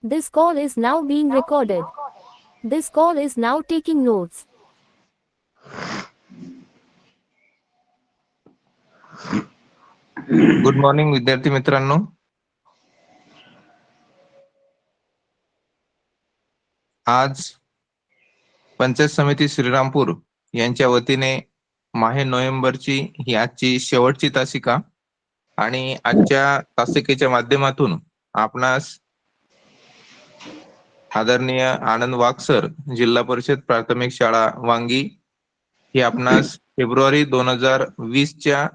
This call is now being recorded. This call is now taking notes. Good morning विद्यार्थी मित्रांनो. आज पंचायत समिती श्रीरामपूर यांच्या वतीने माहे नोव्हेंबरची ही आजची शेवटची तासिका आणि आजच्या तासिकेच्या माध्यमातून आपणास आदरणीय आनंद वाघ सर, जिल्हा परिषद प्राथमिक शाळा वांगी, ही आपणास फेब्रुवारी 2020च्या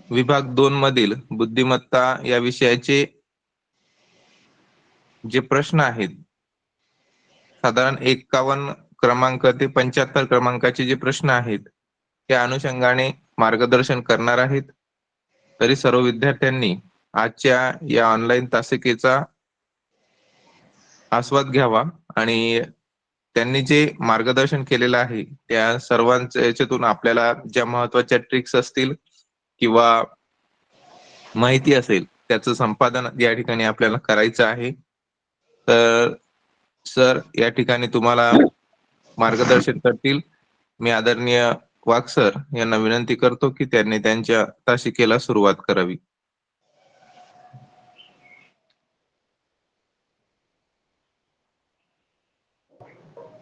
विभाग 2 मधील बुद्धिमत्ता या विषयाचे जे प्रश्न आहेत, साधारण 51 क्रमांक ते 75 क्रमांकाचे जे प्रश्न आहेत त्या अनुषंगाने मार्गदर्शन करणार आहेत. तरी सर्व विद्यार्थ्यांनी आजच्या या ऑनलाईन तासिकेचा आस्वाद घ्यावा आणि त्यांनी जे मार्गदर्शन केलेलं आहे त्या सर्वांच्या याच्यातून आपल्याला ज्या महत्वाच्या ट्रिक्स असतील किंवा माहिती असेल त्याचं संपादन या ठिकाणी आपल्याला करायचं आहे. तर सर या ठिकाणी तुम्हाला मार्गदर्शन करतील. मी आदरणीय वाघ सर यांना विनंती करतो की त्यांनी त्यांच्या तासिकेला सुरुवात करावी.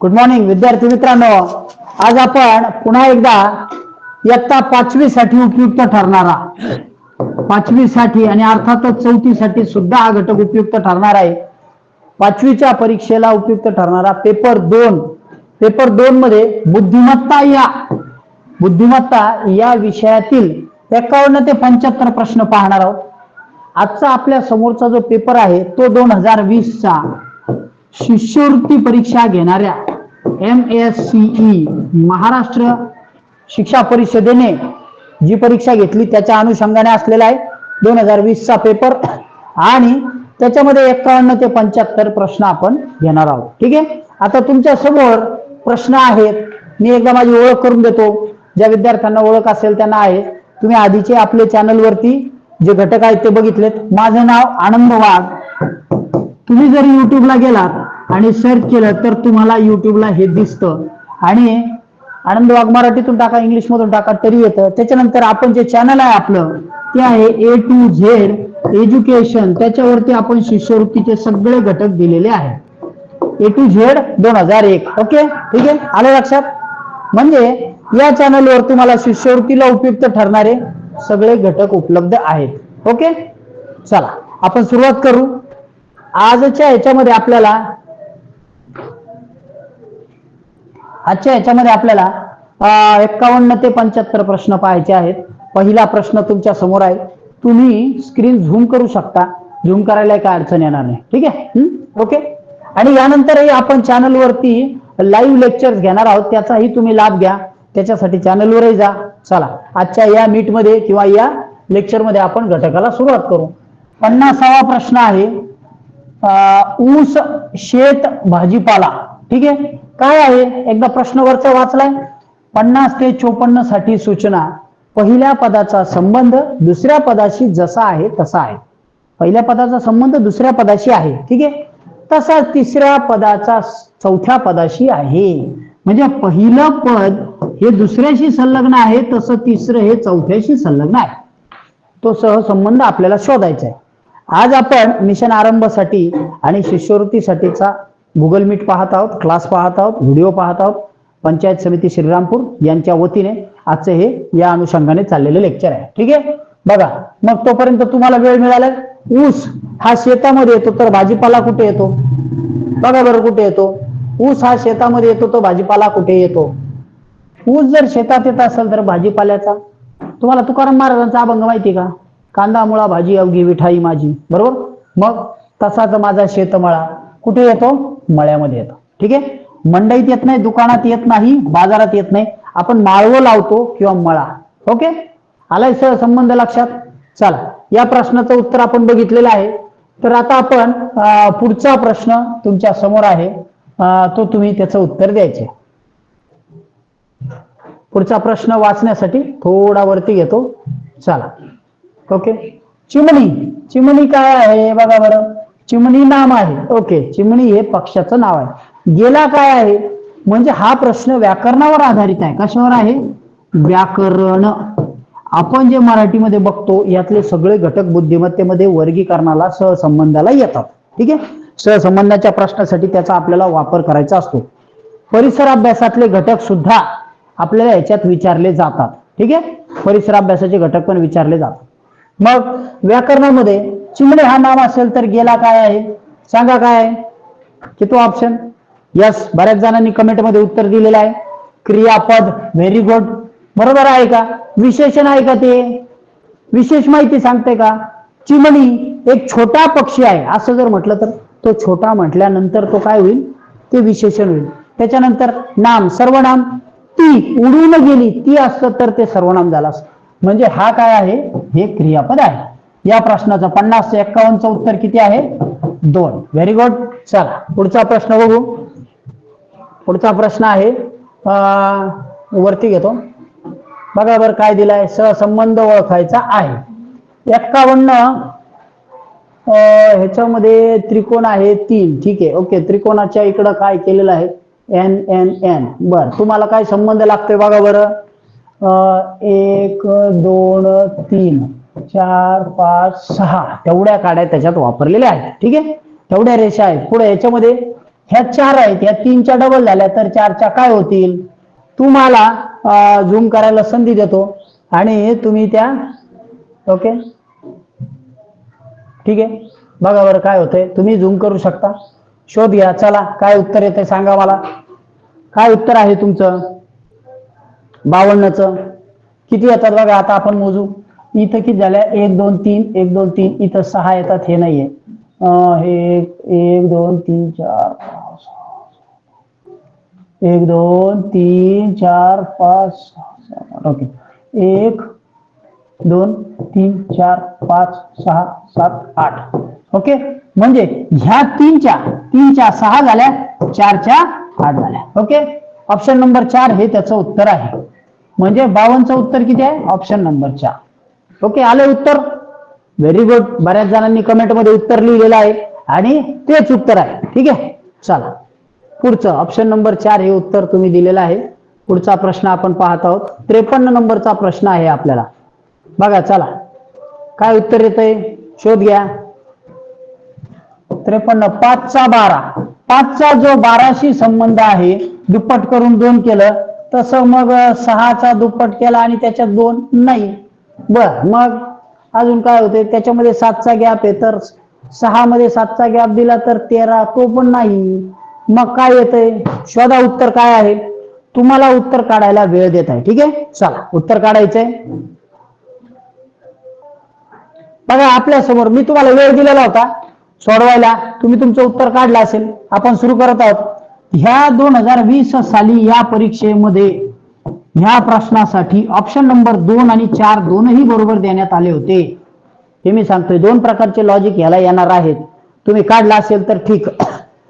गुड मॉर्निंग विद्यार्थी मित्रांनो. आज आपण पुन्हा एकदा इयत्ता 5वी साठी उपयुक्त ठरणारा 5वी साठी आणि अर्थातच 4थी साठी सुद्धा हा घटक उपयुक्त ठरणार आहे. 5वीच्या परीक्षेला उपयुक्त ठरणारा पेपर 2 मध्ये बुद्धिमत्ता या विषयातील 51 ते 75 प्रश्न पाहणार आहोत. आजचा आपल्या समोरचा जो पेपर आहे तो 2020चा शिष्यवृत्ती परीक्षा घेणाऱ्या MSCE महाराष्ट्र शिक्षा परिषदेने जी परीक्षा घेतली त्याच्या अनुषंगाने असलेला आहे 2020चा पेपर आणि त्याच्यामध्ये 51 ते 75 प्रश्न आपण घेणार आहोत. ठीक आहे. आता तुमच्या समोर प्रश्न आहेत. मी एकदा माझी ओळख करून देतो. ज्या विद्यार्थ्यांना ओळख असेल त्यांना आहे. तुम्ही आधीचे आपले चॅनल वरती जे घटक आहेत ते बघितलेत. माझं नाव आनंद वाघ. तुम्ही जर युट्यूबला गेलात आणि सर्च केलं तर तुम्हाला युट्यूबला हे दिसतं आणि आनंद वाघ मराठीतून टाका, इंग्लिश मधून टाका तरी येतं. त्याच्यानंतर आपण जे चॅनल आहे आपलं ते आहे A to Z एज्युकेशन. त्याच्यावरती आपण शिष्यवृत्तीचे सगळे घटक दिलेले आहेत. A to Z 2001. ओके, ठीक आहे, आलं लक्षात. म्हणजे या चॅनलवर तुम्हाला शिष्यवृत्तीला उपयुक्त ठरणारे सगळे घटक उपलब्ध आहेत. ओके, चला आपण सुरुवात करू. आजच्या ह्याच्यामध्ये आपल्याला 51 ते 75 प्रश्न पाहायचे आहेत. पहिला प्रश्न तुमच्या समोर आहे. तुम्ही स्क्रीन झूम करू शकता. झूम करायला काय अडचण येणार नाही. ठीक आहे. ओके. आणि यानंतरही आपण चॅनलवरती लाईव्ह लेक्चर्स घेणार आहोत. त्याचाही तुम्ही लाभ घ्या. त्याच्यासाठी चॅनलवरही जा. चला आजच्या या मीट मध्ये किंवा या लेक्चर मध्ये आपण घटकाला सुरुवात करू. 50वा प्रश्न आहे ऊस, शेत, भाजीपाला. ठीक आहे. काय आहे एकदा प्रश्न वरचा वाचलाय. 50 ते 54 साठी सूचना. पहिल्या पदाचा संबंध दुसऱ्या पदाशी जसा आहे तसा आहे. पहिल्या पदाचा संबंध दुसऱ्या पदाशी आहे. ठीक आहे. तसा तिसऱ्या पदाचा चौथ्या पदाशी आहे. म्हणजे पहिलं पद हे दुसऱ्याशी संलग्न आहे तसं तिसरं हे चौथ्याशी संलग्न आहे. तो सहसंबंध आपल्याला शोधायचा आहे. आज आपण मिशन आरंभसाठी आणि शिष्यवृत्तीसाठीचा गुगल मीट पाहत आहोत, क्लास पाहत आहोत, व्हिडिओ पाहत आहोत. पंचायत समिती श्रीरामपूर यांच्या वतीने आजचे हे या अनुषंगाने चाललेले लेक्चर आहे. ठीक आहे. बघा मग तोपर्यंत तुम्हाला वेळ मिळाला. ऊस हा शेतामध्ये येतो तर भाजीपाला कुठे येतो? बघा बरं कुठे येतो. ऊस हा शेतामध्ये येतो तो भाजीपाला कुठे येतो? ऊस जर शेतात येत असेल तर भाजीपाल्याचा तुम्हाला तुकाराम महाराजांचा अभंग माहिती का? कांदा मुळा भाजी अवघी विठाई माझी. बरोबर. मग तसाच माझा शेतमळा कुठे येतो? मळ्यामध्ये येतो. ठीक आहे. मंडईत येत नाही, दुकानात येत नाही, बाजारात येत नाही. आपण माळव लावतो किंवा मळा. ओके, आलाय सर संबंध लक्षात. चला या प्रश्नाचं उत्तर आपण बघितलेलं आहे. तर आता आपण पुढचा प्रश्न तुमच्या समोर आहे तो तुम्ही त्याचं उत्तर द्यायचे. पुढचा प्रश्न वाचण्यासाठी थोडा वरती घेतो. चला. ओके. चिमणी. चिमणी काय आहे बघा बरं. चिमणी नाम आहे. ओके, चिमणी हे पक्षाचं नाव आहे. गेला काय आहे, म्हणजे हा प्रश्न व्याकरणावर आधारित आहे. कशावर आहे? व्याकरण. आपण जे मराठीमध्ये बघतो यातले सगळे घटक बुद्धिमत्तेमध्ये वर्गीकरणाला सहसंबंधाला येतात. ठीक आहे, सहसंबंधाच्या प्रश्नासाठी त्याचा आपल्याला वापर करायचा असतो. परिसर अभ्यासातले घटक सुद्धा आपल्याला याच्यात विचारले जातात. ठीक आहे, परिसर अभ्यासाचे घटक पण विचारले जातात. मग व्याकरणामध्ये चिमणे हा नाम असेल तर गेला काय आहे, सांगा काय आहे? किती ऑप्शन? यस, बऱ्याच जणांनी कमेंटमध्ये उत्तर दिलेलं आहे. क्रियापद. Very good. बरोबर आहे का? विशेषण आहे का? ते विशेष माहिती सांगते का? चिमणी एक छोटा पक्षी आहे असं जर म्हटलं तर तो छोटा म्हटल्यानंतर तो काय होईल? ते विशेषण होईल. त्याच्यानंतर नाम, सर्वनाम. ती उडून गेली, ती असतं तर ते सर्वनाम झालं असतं. म्हणजे हा काय आहे? हे क्रियापद आहे. या प्रश्नाचं 50 ते 51चं उत्तर किती आहे? 2. Very good. चला पुढचा प्रश्न बघू. पुढचा प्रश्न आहे, वरती घेतो बघा बरं काय दिलाय. सहसंबंध ओळखायचा आहे. 51 ह्याच्यामध्ये त्रिकोण आहे 3. ठीक आहे, ओके. त्रिकोणाच्या इकडं काय केलेलं आहे? N N N. बर, तुम्हाला काय संबंध लागतोय बघा बरं. 1 2 3 4 5 6 तेवढ्या काड्या त्याच्यात वापरलेल्या आहेत. ठीक आहे, तेवढ्या रेषा आहेत. पुढे याच्यामध्ये ह्या 4 आहेत, ह्या 3च्या डबल झाल्या तर 4च्या काय होतील? तुम्हाला झूम करायला संधी देतो आणि तुम्ही त्या, ओके ठीक आहे, बघा बरं काय होतंय. तुम्ही झूम करू शकता, शोध घ्या. चला काय उत्तर येतंय सांगा मला. काय उत्तर आहे तुमचं? 52चं किती येतात बघा. आता आपण मोजू. इथं किती झाल्या? 1 2 3 1 2 3. इथं 6 येतात, हे नाहीये. हे 1 2 3 4 1 2 3 4 5 6. ओके, 1 2 3 4 5 6 7 8. ओके, म्हणजे ह्या 3च्या 6 झाल्या, 4च्या 8 झाल्या. ओके, ऑप्शन नंबर 4 हे त्याचं उत्तर आहे. म्हणजे 52चं उत्तर किती आहे? Option number 4. ओके, आलं उत्तर. Very good. बऱ्याच जणांनी कमेंटमध्ये उत्तर लिहिलेलं आहे आणि तेच उत्तर आहे. ठीक आहे, चला पुढचं ऑप्शन नंबर 4 हे उत्तर तुम्ही दिलेलं आहे. पुढचा प्रश्न आपण पाहत आहोत. 53 नंबरचा प्रश्न आहे आपल्याला. बघा चला काय उत्तर येतंय, शोध घ्या. 53. 5चा 12. 5चा जो 12शी संबंध आहे, दुप्पट करून 2 केलं, तसं मग 6चा दुप्पट केला आणि त्याच्यात 2 नाही. बर, मग अजून काय होते? त्याच्यामध्ये 7चा गॅप आहे, तर 6 मध्ये 7चा गॅप दिला तर 13, तो पण नाही. मग काय येतंय? शोधा उत्तर काय आहे. तुम्हाला उत्तर काढायला वेळ देत आहे. ठीक आहे, चला उत्तर काढायचंय. बघा आपल्या समोर मी तुम्हाला वेळ दिलेला होता सोडवायला, तुम्ही तुमचं उत्तर काढलं असेल. आपण सुरू करत आहोत. ह्या 2020 साली या परीक्षेमध्ये ह्या प्रश्नासाठी ऑप्शन नंबर 2 आणि 4 दोनही बरोबर देण्यात आले होते. हे मी सांगतोय 2 प्रकारचे लॉजिक याला येणार आहेत. तुम्ही काढला असेल तर ठीक.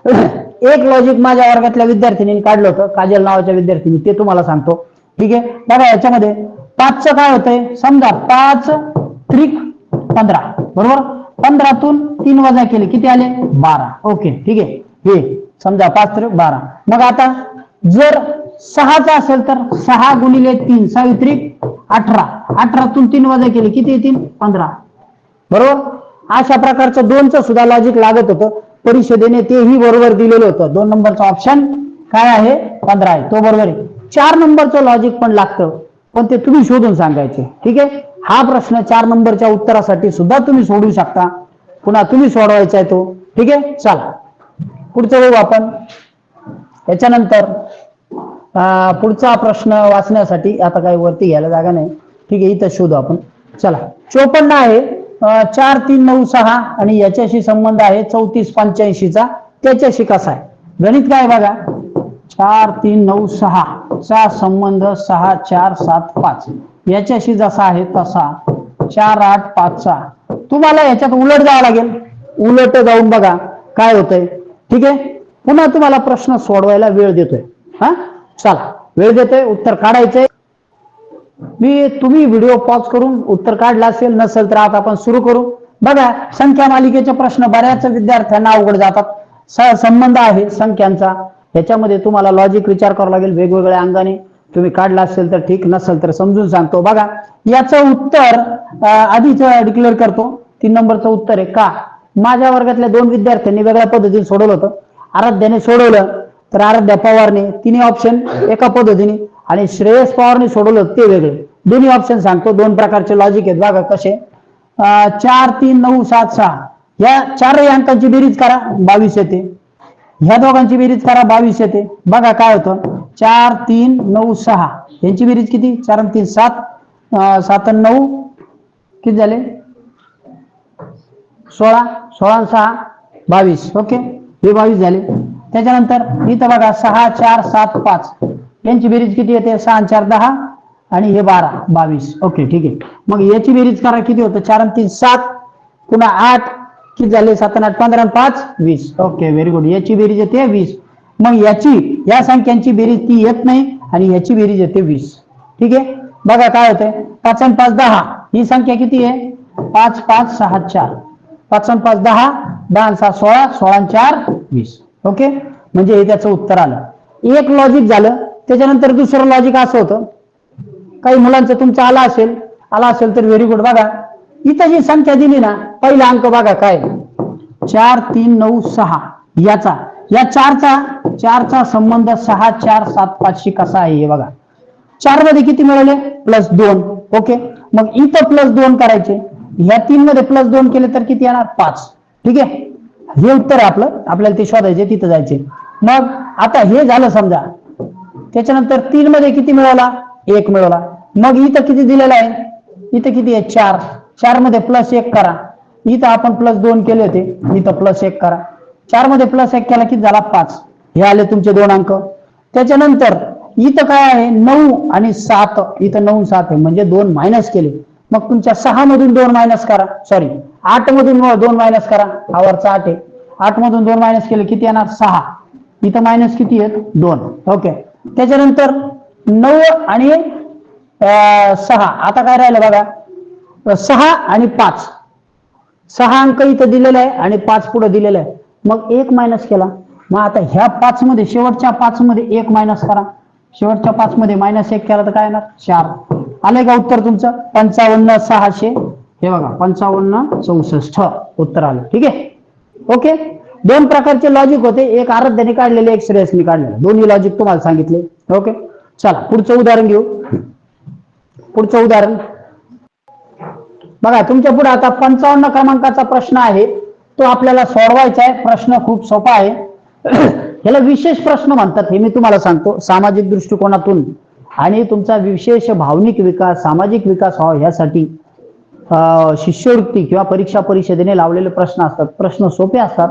एक लॉजिक माझ्या वर्गातल्या विद्यार्थिनींनी काढलं होतं, काजल नावाच्या विद्यार्थिनी, ते तुम्हाला सांगतो. ठीक आहे, बघा याच्यामध्ये 5चं काय होतंय? समजा 5 त्रिक 15, बरोबर. 15तून 3 वजा केले, किती आले? 12. ओके, ठीक आहे, हे समजा 5 त्रिक 12. मग आता जर 6चा असेल तर 6 गुणिले 3 6 त्रिक 18. 18तून 3 वजा केले, किती येतील? 15, बरोबर. अशा प्रकारचं 2चं सुद्धा लॉजिक लागत होतं परिषदेने, तेही बरोबर दिलेलं होतं. 2 नंबरचा ऑप्शन काय आहे? 15 आहे, तो बरोबर आहे. 4 नंबरचं लॉजिक पण लागतं, पण ते तुम्ही शोधून सांगायचे. ठीक आहे, हा प्रश्न 4 नंबरच्या उत्तरासाठी सुद्धा तुम्ही सोडू शकता, पुन्हा तुम्ही सोडवायचा आहे तो. ठीक आहे, चला पुढचं बघू आपण. त्याच्यानंतर पुढचा प्रश्न वाचण्यासाठी आता काही वरती घ्यायला जागा नाही. ठीक आहे, इथं शोधू आपण. चला 54 आहे. 4 3 9 6 आणि याच्याशी संबंध आहे 34 85चा. त्याच्याशी कसा आहे गणित काय बघा. 4 3 9 6 चा संबंध 6 4 7 5 याच्याशी जसा आहे तसा 4 8 5 चा तुम्हाला याच्यात उलट जावं लागेल. उलट जाऊन बघा काय होतंय. ठीक आहे, पुन्हा तुम्हाला प्रश्न सोडवायला वेळ देतोय. हा चला वेळ देतोय, उत्तर काढायचंय. तुम्ही व्हिडिओ पॉज करून उत्तर काढला असेल, नसेल तर आता आपण सुरू करू. बघा संख्या मालिकेचे प्रश्न बऱ्याच विद्यार्थ्यांना अवघड जातात. संबंध आहे संख्यांचा, याच्यामध्ये तुम्हाला लॉजिक विचार करावा लागेल वेगवेगळ्या अंगाने. तुम्ही काढला असेल तर ठीक, नसेल तर समजून सांगतो. बघा याचं उत्तर आधीच डिक्लेअर करतो. 3 नंबरचं उत्तर आहे का. माझ्या वर्गातल्या 2 विद्यार्थ्यांनी वेगळ्या पद्धतीने सोडवलं होतं. आराध्याने सोडवलं तर आराध्या पवारने, तिन्ही ऑप्शन एका पद्धतीने, आणि श्रेयस पवारने सोडवलं ते वेगळे. दोन्ही ऑप्शन सांगतो, 2 प्रकारचे लॉजिक आहेत. बघा कसे. 4 3 9 7 6 या 4 अंकांची बेरीज करा 22 येते. ह्या दोघांची बेरीज करा 22 येते. बघा काय होतं. 4 3 9 6 यांची बेरीज किती. 4 आणि 3 7, 7 आणि 9 किती झाले 16, 16 आणि 6 22. ओके, हे 22 झाले. त्याच्यानंतर इथं बघा 6 4 7 5 यांची बेरीज किती येते. 6 आणि 4 10 आणि हे 12 22. ओके ठीक आहे. मग याची बेरीज करा किती होतं. 4 आणि 3 7, पुन्हा 8 किती झाले. 7 आणि 8 15 आणि 5 20. Okay very good. याची बेरीज येते 20. मग याची या संख्यांची बेरीज ती येत नाही आणि याची बेरीज येते 20. ठीक आहे. बघा काय होतंय. 5 आणि 5 10 ही संख्या किती आहे. 5 5 6 4. 5 आणि 5 10, 10 आणि 6 16, 16 आणि 4 20. ओके, म्हणजे हे त्याचं उत्तर आलं. एक लॉजिक झालं. त्याच्यानंतर दुसरं लॉजिक असं होतं. काही मुलांचं तुमचं आला असेल तर व्हेरी गुड. बघा इथं जी संख्या दिली ना, पहिला अंक बघा काय 4 3 9 6 याचा, या 4चा संबंध 6 4 7 5 शी कसा आहे हे बघा. 4 मध्ये किती मिळाले +2. ओके, मग इथं +2 करायचे. ह्या 3 मध्ये +2 केले तर किती येणार 5. ठीक आहे, हे उत्तर आहे आपलं. आपल्याला ते शोधायचे, तिथं जायचे. मग आता हे झालं समजा. त्याच्यानंतर 3 मध्ये किती मिळवला 1 मिळवला. मग इथं किती दिलेलं आहे. इथं किती आहे 4. 4 मध्ये +1 करा. इथं आपण +2 केले होते, इथं +1 करा. 4 मध्ये +1 केला किती झाला 5. हे आले तुमचे 2 अंक. त्याच्यानंतर इथं काय आहे 9 आणि 7. इथं 9 7 आहे म्हणजे 2 मायनस केले. मग तुमच्या 6 मधून 2 मायनस करा. सॉरी 8 मधून 2 मायनस करा. आवर्चा 8 आहे. 8 मधून 2 मायनस केले किती येणार 6. इथं मायनस किती आहेत 2. ओके, त्याच्यानंतर 9 आणि 6. आता काय राहिलं बघा 6 आणि 5. 6 अंक इथं दिलेला आहे आणि 5 पुढे दिलेला आहे. मग 1 मायनस केला. मग आता ह्या 5 मध्ये शेवटच्या 5 मध्ये 1 मायनस करा. शेवटच्या 5 मध्ये -1 केला तर काय येणार 4. आलंय का उत्तर तुमचं. 55 600. हे बघा 55 64 उत्तर आलं. ठीक आहे. ओके, 2 प्रकारचे लॉजिक होते. एक आराध्याने काढलेले, एक श्रेयसने काढलेले. दोन्ही लॉजिक तुम्हाला सांगितले. ओके, चला पुढचं उदाहरण घेऊ. पुढचं उदाहरण बघा. तुमच्या पुढे आता 55 क्रमांकाचा प्रश्न आहे. तो आपल्याला सोडवायचा आहे. प्रश्न खूप सोपा आहे. ह्याला विशेष प्रश्न म्हणतात, हे मी तुम्हाला सांगतो. सामाजिक दृष्टिकोनातून आणि तुमचा विशेष भावनिक विकास, सामाजिक विकास व्हावा यासाठी शिष्यवृत्ती किंवा परीक्षा परिषदेने लावलेले प्रश्न असतात. प्रश्न सोपे असतात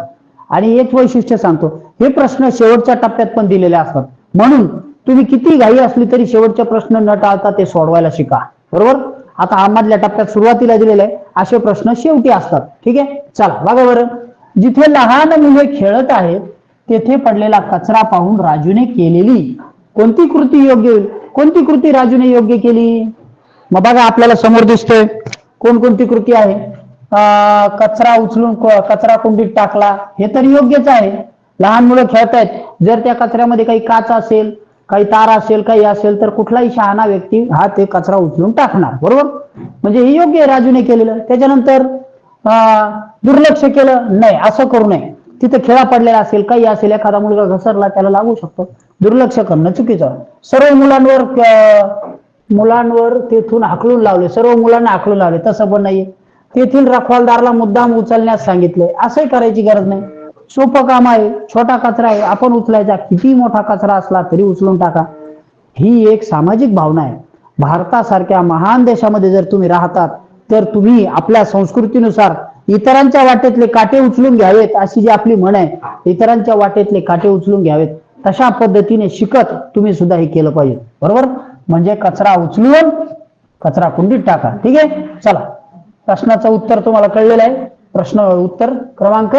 आणि एक वैशिष्ट्य सांगतो, हे प्रश्न शेवटच्या टप्प्यात पण दिलेले असतात. म्हणून तुम्ही किती घाई असली तरी शेवटचे प्रश्न न टाळता ते सोडवायला शिका. बरोबर. आता आमधल्या टप्प्यात सुरुवातीला दिलेले आहे असे प्रश्न शेवटी असतात. ठीक आहे, चला बघा बरं. जिथे लहान मुले खेळत आहेत तेथे पडलेला कचरा पाहून राजूने केलेली कोणती कृती योग्य होईल. कोणती कृती राजूने योग्य केली. मग बघा आपल्याला समोर दिसतोय कोणकोणती कृती आहे. कचरा उचलून कचरा कुंडीत टाकला, हे तर योग्यच आहे. लहान मुलं खेळतायत, जर त्या कचऱ्यामध्ये काही काच असेल, काही तार असेल, काही असेल तर कुठलाही शहाणा व्यक्ती हा ते कचरा उचलून टाकणार. बरोबर, म्हणजे हे योग्य आहे राजूने केलेलं. त्याच्यानंतर दुर्लक्ष केलं नाही, असं करू नये. तिथे खेळा पडलेला असेल, काही असेल, एखादा मुलगा घसरला त्याला लागू शकतो. दुर्लक्ष करणं चुकीचं. सर्व मुलांवर तेथून हाकलून लावले, सर्व मुलांना हाकलून लावले, तसं पण नाहीये. तेथील रखवालदारला मुद्दाम उचलण्यास सांगितले, असंही करायची गरज नाही. सोपं काम आहे, छोटा कचरा आहे, आपण उचलायचा. किती मोठा कचरा असला तरी उचलून टाका. ही एक सामाजिक भावना आहे. भारतासारख्या महान देशामध्ये जर तुम्ही राहतात तर तुम्ही आपल्या संस्कृतीनुसार इतरांच्या वाटेतले काटे उचलून घ्यावेत, अशी जी आपली म्हण आहे, इतरांच्या वाटेतले काटे उचलून घ्यावेत, तशा पद्धतीने शिकत तुम्ही सुद्धा हे केलं पाहिजे. बरोबर, म्हणजे कचरा उचलून कचरा कुंडीत टाका. ठीक आहे, चला प्रश्नाचं उत्तर तुम्हाला कळलेलं आहे. प्रश्न उत्तर क्रमांक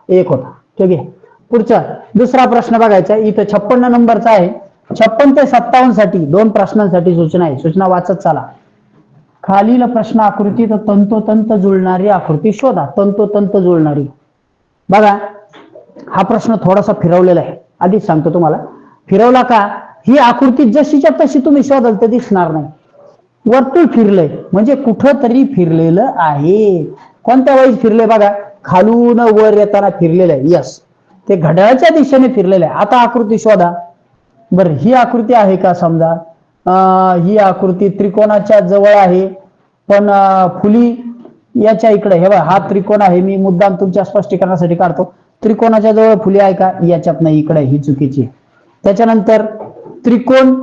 1 होता. ठीक आहे, पुढचा दुसरा प्रश्न बघायचा. इथं 56 नंबरचा आहे. 56 ते 57 साठी 2 प्रश्नांसाठी सूचना आहे. सूचना वाचत चला. खालील प्रश्न आकृतीत तंतोतंत जुळणारी आकृती शोधा. तंतोतंत जुळणारी. बघा हा प्रश्न थोडासा फिरवलेला आहे, आधीच सांगतो तुम्हाला. फिरवला का ही आकृती जशीच्या तशी तुम्ही शोधाल तर दिसणार नाही. वर्तुळ फिरलंय म्हणजे कुठं तरी फिरलेलं आहे. कोणत्या वेळेस फिरले बघा, खालून वर येताना फिरलेलं आहे. यस, ते घड्याळाच्या दिशेने फिरलेलं आहे. आता आकृती शोधा. बरं ही आकृती आहे का? समजा ही आकृती त्रिकोणाच्या जवळ आहे, पण फुली याच्या इकडे. हे बघा हा त्रिकोण आहे, मी मुद्दाम तुमच्या स्पष्टीकरणासाठी काढतो. त्रिकोणाच्या जवळ फुली आहे का? याच्यात नाही, इकडे. ही चुकीची. त्याच्यानंतर त्रिकोण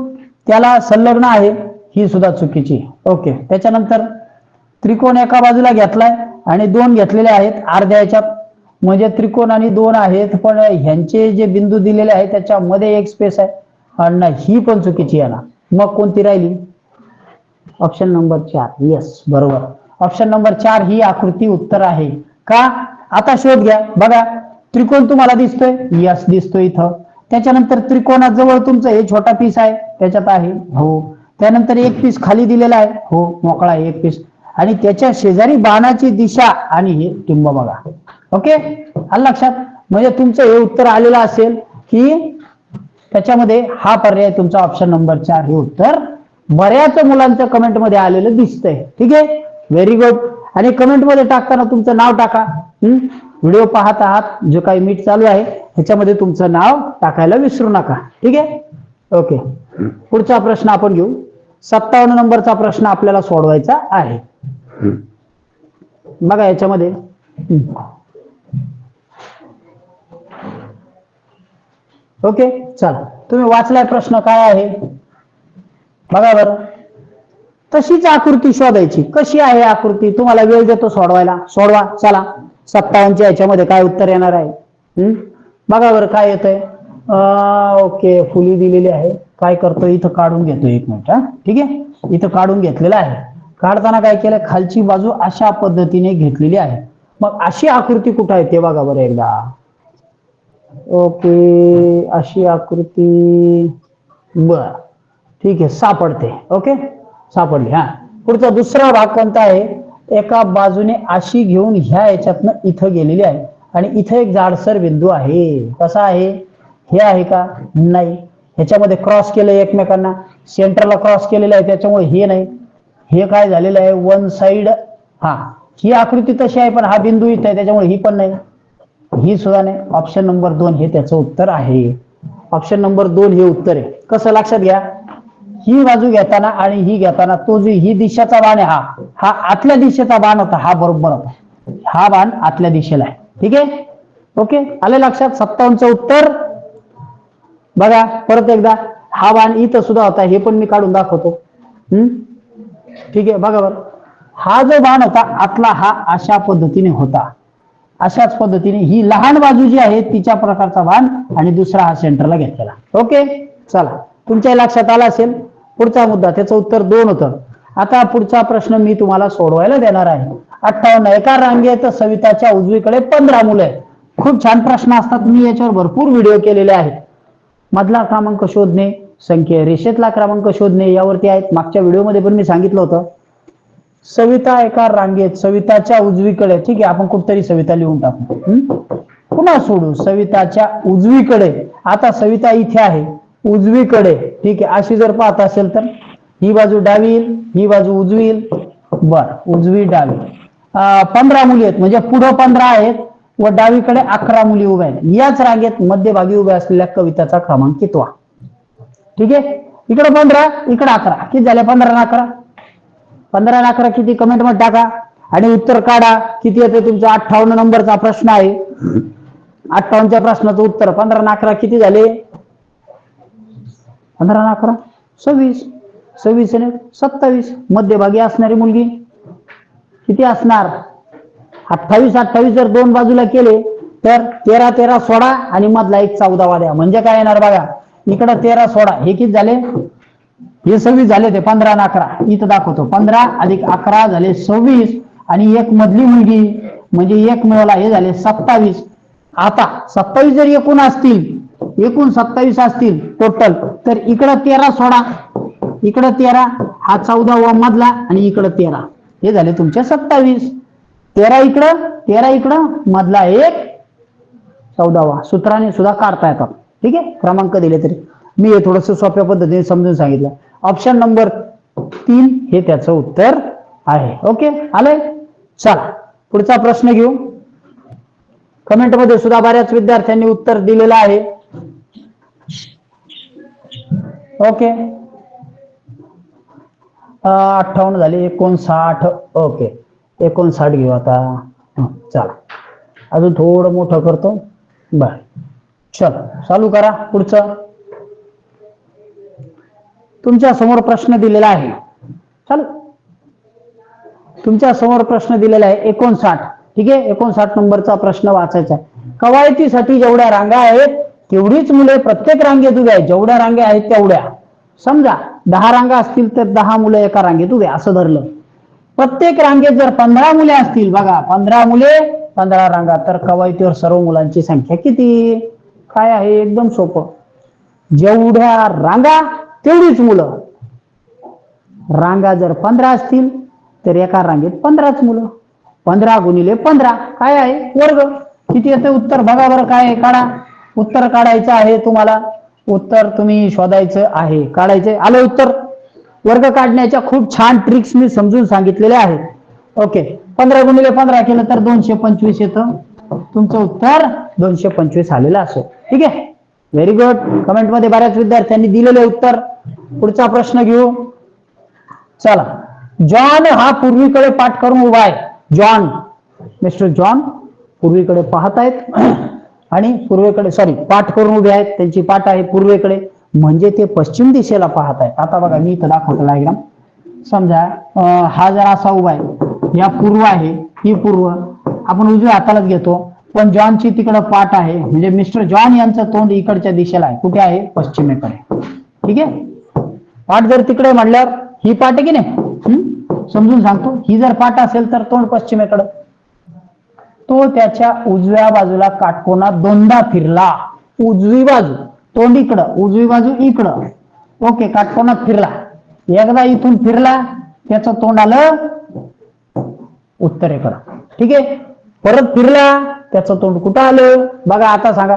त्याला संलग्न आहे, ही सुद्धा चुकीची. ओके. त्याच्यानंतर त्रिकोण एका बाजूला घेतलाय आणि दोन घेतलेले आहेत अर्ध्या याच्यात, म्हणजे त्रिकोण आणि दोन आहेत, पण ह्यांचे जे बिंदू दिलेले आहेत त्याच्यामध्ये एक स्पेस आहे. आणि ही पण चुकीची आहे ना. मग कोणती राहिली? Option number 4. येस, बरोबर. ऑप्शन नंबर 4 ही आकृती उत्तर आहे का? आता शोध घ्या. बघा त्रिकोण तुम्हाला दिसतोय? यस, दिसतोय इथं. त्याच्यानंतर त्रिकोणाजवळ तुमचं हे छोटा पीस आहे, त्याच्यात आहे. हो. त्यानंतर एक पीस खाली दिलेला आहे. हो, मोकळा आहे एक पीस. आणि त्याच्या शेजारी बाणाची दिशा आणि हे टिंब बघा. ओके, आलं लक्षात? म्हणजे तुमचं हे उत्तर आलेलं असेल की त्याच्यामध्ये हा पर्याय तुमचा ऑप्शन नंबर 4 हे उत्तर बऱ्याच मुलांच्या कमेंट मध्ये आलेलं दिसतंय. ठीक आहे, व्हेरी गुड. आणि कमेंट मध्ये टाकताना तुमचं नाव टाका. व्हिडिओ पाहत आहात, जो काही मीट चालू आहे ह्याच्यामध्ये तुमचं नाव टाकायला विसरू नका. ठीक आहे, ओके. पुढचा प्रश्न आपण घेऊ. 57 नंबरचा प्रश्न आपल्याला सोडवायचा आहे. बघा याच्यामध्ये ओके, चला तुम्ही वाचलाय प्रश्न काय आहे बघा बरं. तशीच आकृती शोधायची. कशी आहे आकृती? तुम्हाला वेळ देतो सोडवायला, सोडवा. चला 57च्या याच्यामध्ये काय उत्तर येणार आहे बघा बरं. काय येतंय? ओके, फुली दिलेली आहे. काय करतो इथं काढून घेतो, एक मिनिट. ठीक आहे, इथं काढून घेतलेलं आहे. काढताना काय केलं, खालची बाजू अशा पद्धतीने घेतलेली आहे. मग अशी आकृती कुठं आहे ते बघा बरं एकदा. ओके, अशी आकृती. बर, ठीक आहे, सापडते. ओके, सापडली. हा, पुढचा दुसरा भाग कोणता आहे? एका बाजूने अशी घेऊन ह्या याच्यातनं इथं गेलेली आहे आणि इथं एक जाडसर बिंदू आहे. कसा आहे? हे आहे का? नाही. ह्याच्यामध्ये क्रॉस केलं एकमेकांना, सेंटरला क्रॉस केलेलं आहे, त्याच्यामुळे हे नाही. हे काय झालेलं आहे? One side. हा, ही आकृती तशी आहे पण हा बिंदू इथं आहे, त्याच्यामुळे ही पण नाही, ही सुद्धा नाही. ऑप्शन नंबर 2 हे त्याचं उत्तर आहे. ऑप्शन नंबर 2 हे उत्तर आहे. कसं लक्षात घ्या, ही बाजू घेताना आणि ही घेताना तो जो ही दिशेचा बाण आहे हा आतल्या दिशेचा बाण होता, हा बरोबर होता. हा बाण आतल्या दिशेला आहे. ठीक आहे, ओके, आले लक्षात? 57चं उत्तर बघा परत एकदा. हा बाण इथं सुद्धा होता, हे पण मी काढून दाखवतो. ठीक आहे, बघा बरं. हा जो बाण होता आतला, हा अशा पद्धतीने होता. अशाच पद्धतीने ही लहान बाजू जी आहे तिच्या प्रकारचा बाण आणि दुसरा हा सेंटरला घेतलेला. ओके, चला तुमच्या लक्षात आला असेल. पुढचा मुद्दा, त्याचं उत्तर 2 होतं. आता पुढचा प्रश्न मी तुम्हाला सोडवायला देणार आहे. 58. एका रांगेत सविताच्या उजवीकडे 15 मुलं आहेत. खूप छान प्रश्न असतात, मी याच्यावर भरपूर व्हिडिओ केलेले आहेत. मधला क्रमांक शोधणे, संख्या रेषेतला क्रमांक शोधणे यावरती आहेत. मागच्या व्हिडिओमध्ये पण मी सांगितलं होतं. सविता एका रांगेत, सविताच्या उजवीकडे. ठीक आहे, आपण कुठतरी सविता लिहून टाकू, पुन्हा सोडू. सविताच्या उजवीकडे. आता सविता इथे आहे उजवीकडे. ठीक आहे, अशी जर पाहत असेल तर ही बाजू डावी येईल, ही बाजू उजवी येईल. बर, उजवी डावी. 15 मुली आहेत, म्हणजे पुढे 15 आहेत व डावीकडे 11 मुली उभ्या आहेत. याच रांगेत मध्यभागी उभ्या असलेल्या कविताचा क्रमांक कितवा? ठीक आहे, इकडे 15, इकडे 11. किती झाले? 15 आणि 11. 15 आणि 11 किती? कमेंट मध्ये टाका आणि उत्तर काढा. किती येते तुमचा? 58 नंबरचा प्रश्न आहे. 58च्या प्रश्नाचं उत्तर 15 आणि 11 किती झाले? 15 आणि 11 26. 26 आणि 27. मध्यभागी असणारी मुलगी किती असणार? 28. 28 जर दोन बाजूला केले तर 13 13 सोडा आणि मधला एक 14 द्या. म्हणजे काय येणार बघा, इकडे 13 सोडा, हे किती झाले? हे 26 झाले. ते 15 आणि 11 इथं दाखवतो. 15 अधिक 11 झाले 26 आणि एक मधली मुलगी म्हणजे एक मिळवला, हे झाले 27. आता 27 जर एकूण असतील, एकूण 27 असतील टोटल, तर इकडं 13 सोडा, इकडं 13, हा 14वा मधला आणि इकडं 13, हे झाले तुमचे 27. 13 इकडं मधला एक 14वा. सूत्राने सुद्धा काढता येतात. ठीक आहे, क्रमांक दिले तरी. मी हे थोडस सोप्या पद्धतीने समजून सांगितलं. ऑप्शन नंबर 3 हे त्याचं उत्तर आहे. ओके, आलंय. चला पुढचा प्रश्न घेऊ. कमेंट मध्ये सुद्धा बऱ्याच विद्यार्थ्यांनी उत्तर दिलेलं आहे. ओके, 58 झाले, 59. ओके, 59 घेऊ आता. चला अजून थोडं मोठं करतो. बर, चल चालू करा पुढचं. तुमच्या समोर प्रश्न दिलेला आहे. चल, तुमच्या समोर प्रश्न दिलेला आहे 59. ठीक आहे, 59 नंबरचा प्रश्न वाचायचा आहे. कवायतीसाठी जेवढ्या रांगा आहेत तेवढीच मुले प्रत्येक रांगेत उभे आहेत. जेवढ्या रांगा आहेत तेवढ्या. समजा 10 रांगा असतील तर 10 मुलं एका रांगेत उभे, असं धरलं. प्रत्येक रांगेत जर 15 मुले असतील, बघा 15 मुले 15 रांगा, तर कवायतीवर सर्व मुलांची संख्या किती? काय आहे? एकदम सोपं. जेवढ्या रांगा तेवढीच मुलं. रांगा जर 15 असतील तर एका रांगेत 15च मुलं. 15 गुणिले 15 काय आहे? वर्ग. किती येते उत्तर? बघा बरं काय आहे, काढा. उत्तर काढायचं आहे तुम्हाला. उत्तर तुम्ही शोधायचं आहे, काढायचं. आलं उत्तर? वर्ग काढण्याच्या खूप छान ट्रिक्स मी समजून सांगितलेले आहेत. ओके, 15 गुणिले 15 केलं तर 225 येतं. तुमचं उत्तर 225 आलेलं असेल. ठीक आहे, व्हेरी गुड. कमेंट मध्ये बऱ्याच विद्यार्थ्यांनी दिलेले उत्तर. पुढचा प्रश्न घेऊ. चला, जॉन हा पूर्वीकडे पाठ करून उभा आहे. जॉन, मिस्टर जॉन पूर्वीकडे पाहत आहेत आणि पूर्वेकडे पाठ करून उभे आहेत. त्यांची पाठ आहे पूर्वेकडे, म्हणजे ते पश्चिम दिशेला पाहत आहेत. आता बघा मी इथं दाखवतो डायग्राम. समजा हा जर असा उभा आहे, या पूर्व आहे, ही पूर्व आपण उजव्या हातालाच घेतो, पण जॉनची तिकडं पाठ आहे, म्हणजे मिस्टर जॉन यांचं तोंड इकडच्या दिशेला आहे. कुठे आहे? पश्चिमेकडे. ठीक आहे, पाठ जर तिकडे म्हटल्यावर ही पाठ आहे की नाही, समजून सांगतो. ही जर पाठ असेल तर तोंड पश्चिमेकडे. तो त्याच्या उजव्या बाजूला काटकोनात दोनदा फिरला. उजवी बाजू, तोंड इकडं, उजवी बाजू इकडं. ओके, काटकोनात फिरला. एकदा इथून फिरला, त्याचं तोंड आलं उत्तरेकडं. ठीक आहे, परत फिरला, त्याचं तोंड कुठं आलं? बघा आता सांगा.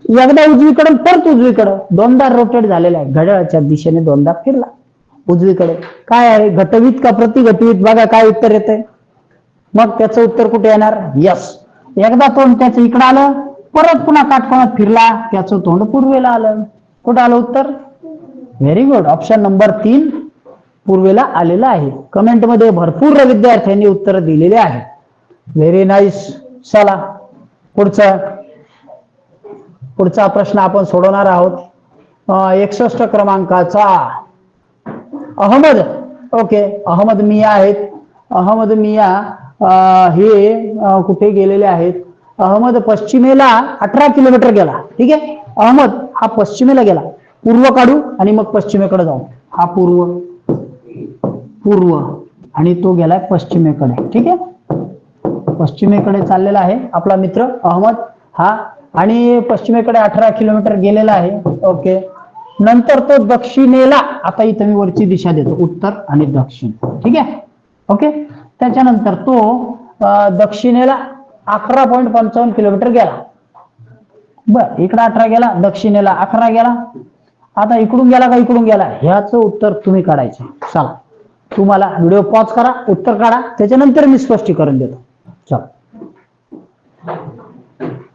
एकदा उजवीकडे, परत उजवीकडं, दोनदा रोटेट झालेला आहे. घड्याळाच्या दिशेने दोनदा फिरला उजवीकडे. काय आहे? घटवीत का प्रतिघटवीत? बघा काय उत्तर येतंय. मग त्याचं उत्तर कुठे येणार? यस. एकदा तोंड त्याचं इकडं आलं, परत पुन्हा काटकोनात फिरला, त्याचं तोंड पूर्वेला आलं. कुठं आलं उत्तर? Very good. ऑप्शन नंबर 3 पूर्वेला आलेला आहे. कमेंट मध्ये भरपूर विद्यार्थ्यांनी उत्तर दिलेले आहे. Very nice. चला पुढचा प्रश्न आपण सोडवणार आहोत. 61 क्रमांकाचा अहमद. ओके, अहमद मिया आहेत. अहमद मिया हे कुठे गेलेले आहेत? अहमद पश्चिमेला 18 किलोमीटर गेला. ठीक आहे, अहमद हा पश्चिमेला गेला. पूर्व काढू आणि मग पश्चिमेकडे जाऊ. हा पूर्व आणि तो गेलाय पश्चिमेकडे. ठीक आहे, पश्चिमेकडे चाललेला आहे आपला मित्र अहमद हा, आणि पश्चिमेकडे 18 किलोमीटर गेलेला आहे. ओके, नंतर तो दक्षिणेला, आता इथं मी वरची दिशा देतो, उत्तर आणि दक्षिण. ठीक आहे, ओके. त्याच्यानंतर तो दक्षिणेला 11.55 किलोमीटर गेला. बर, इकडे 18 गेला, दक्षिणेला 11 गेला. आता इकडून गेला का इकडून गेला, ह्याचं उत्तर तुम्ही काढायचं. चला, तुम्हाला व्हिडिओ पॉज करा, उत्तर काढा, त्याच्यानंतर मी स्पष्टीकरण देतो. चला,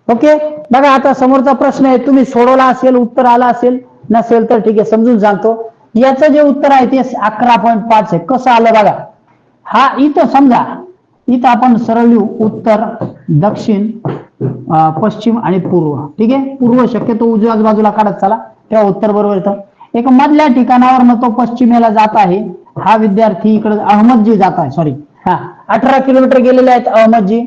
ओके. बघा आता समोरचा प्रश्न आहे, तुम्ही सोडवला असेल, उत्तर आला असेल, नसेल तर ठीक आहे, समजून सांगतो. याचं जे उत्तर आहे ते 11.5 आहे. कसं आलं बघा. हा इथं समजा, इथं आपण सरळ लिहू उत्तर, दक्षिण, पश्चिम आणि पूर्व. ठीक आहे, पूर्व शक्यतो उजव्या बाजूला काढत चला, तेव्हा उत्तर बरोबर येतं. एक मधल्या ठिकाणावर तो पश्चिमेला जात आहे. हा विद्यार्थी इकडे अहमदजी जात आहे, सॉरी, 18 किलोमीटर गेलेले आहेत अहमदजी,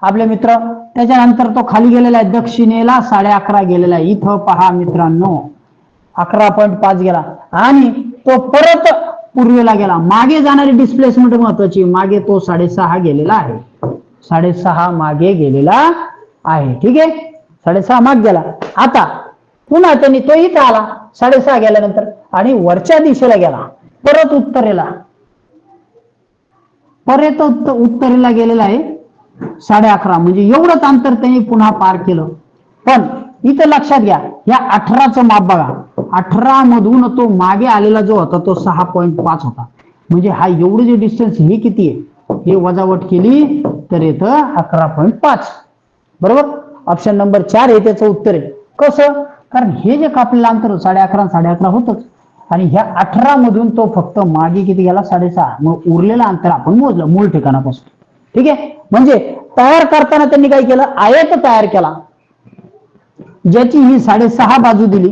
आपले मित्र. त्याच्यानंतर तो खाली गेलेला आहे दक्षिणेला 11.5 गेलेला आहे. इथं पहा मित्रांनो, 11.5 गेला आणि तो परत पूर्वेला गेला. मागे जाणारी डिस्प्लेसमेंट महत्वाची, मागे तो 6.5 गेलेला आहे. 6.5 मागे गेलेला आहे. ठीक आहे, 6.5 मागे गेला. आता पुन्हा त्यांनी तो इथं आला 6.5 गेल्यानंतर आणि वरच्या दिशेला गेला. परत उत्तरेला गेलेला आहे 11.5, म्हणजे एवढंच अंतर त्यांनी पुन्हा पार केलं. पण इथं लक्षात घ्या, या 18चं माप बघा, 18 मधून तो मागे आलेला जो होता तो 6.5 होता. म्हणजे हा एवढं जे डिस्टन्स हे किती आहे, हे वजावट केली तर येतं 11.5. बरोबर. ऑप्शन नंबर 4 हे त्याचं उत्तर आहे. कसं? कारण हे जे कापलेलं अंतर 11.5 होतच, आणि ह्या 18 मधून तो फक्त मागे किती गेला 6.5. मग उरलेलं अंतर आपण मोजलं मूळ ठिकाणापासून. ठीक आहे. म्हणजे तयार करताना त्यांनी काय केलं, आयत तयार केला, ज्याची ही 6.5 बाजू दिली,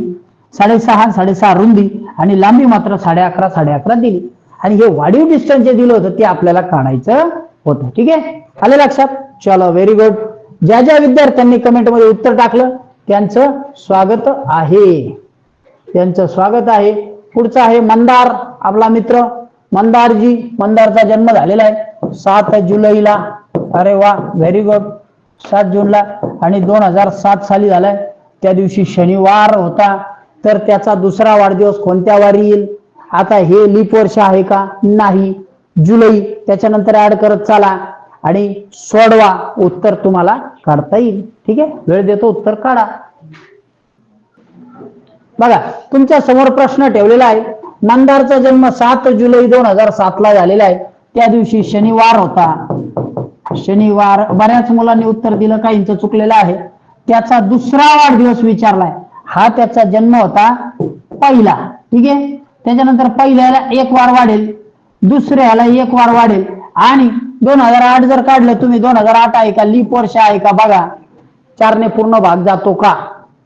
6.5 रुंदी, आणि लांबी मात्र 11.5 दिली. आणि हे वाढीव डिस्टन्स जे दिलं होतं ते आपल्याला काढायचं होतं. ठीक आहे. आलं लक्षात? चलो, व्हेरी गुड. ज्या ज्या विद्यार्थ्यांनी कमेंटमध्ये उत्तर टाकलं त्यांचं स्वागत आहे, पुढचा आहे मंदार, आपला मित्र मंदारजी. मंदारचा जन्म झालेला आहे 7 जुलैला. अरे वा, व्हेरी गुड. 7 जूनला, आणि 2007 साली झालाय. त्या दिवशी शनिवार होता. तर त्याचा दुसरा वाढदिवस कोणत्या वारी येईल? आता हे लीप वर्ष आहे का? नाही. जुलै त्याच्यानंतर ऍड करत चाला आणि सोडवा, उत्तर तुम्हाला काढता येईल. ठीक आहे. वेळ देतो, उत्तर काढा. बघा, तुमच्या समोर प्रश्न ठेवलेला आहे. मंदारचा जन्म 7 जुलै 2007 ला झालेला आहे. त्या दिवशी शनिवार होता. शनिवार. बऱ्याच मुलांनी उत्तर दिलं, काहींचं चुकलेलं आहे. त्याचा दुसरा वाढदिवस विचारलाय. हा त्याचा जन्म होता पहिला. ठीक आहे. त्याच्यानंतर पहिल्याला 1 वार वाढेल, दुसऱ्याला 1 वार वाढेल, आणि 2008 जर काढलं तुम्ही, 2008 आहे का, लीप वर्ष आहे का बघा, 4 ने पूर्ण भाग जातो का?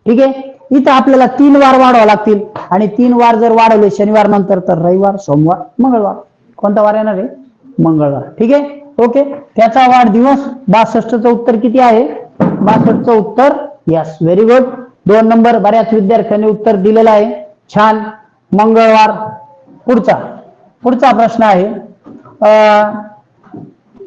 ठीक आहे. इथं आपल्याला 3 वार वाढवावं लागतील, आणि 3 वार जर वाढवले शनिवार नंतर तर रविवार, सोमवार, मंगळवार. कोणता वार येणार आहे? मंगळवार. ठीक आहे. ओके. त्याचा वाढदिवस 62चं उत्तर किती आहे? 62चं उत्तर यस, व्हेरी गुड. 2 नंबर. बऱ्याच विद्यार्थ्यांनी उत्तर दिलेलं आहे. छान, मंगळवार. पुढचा प्रश्न आहे,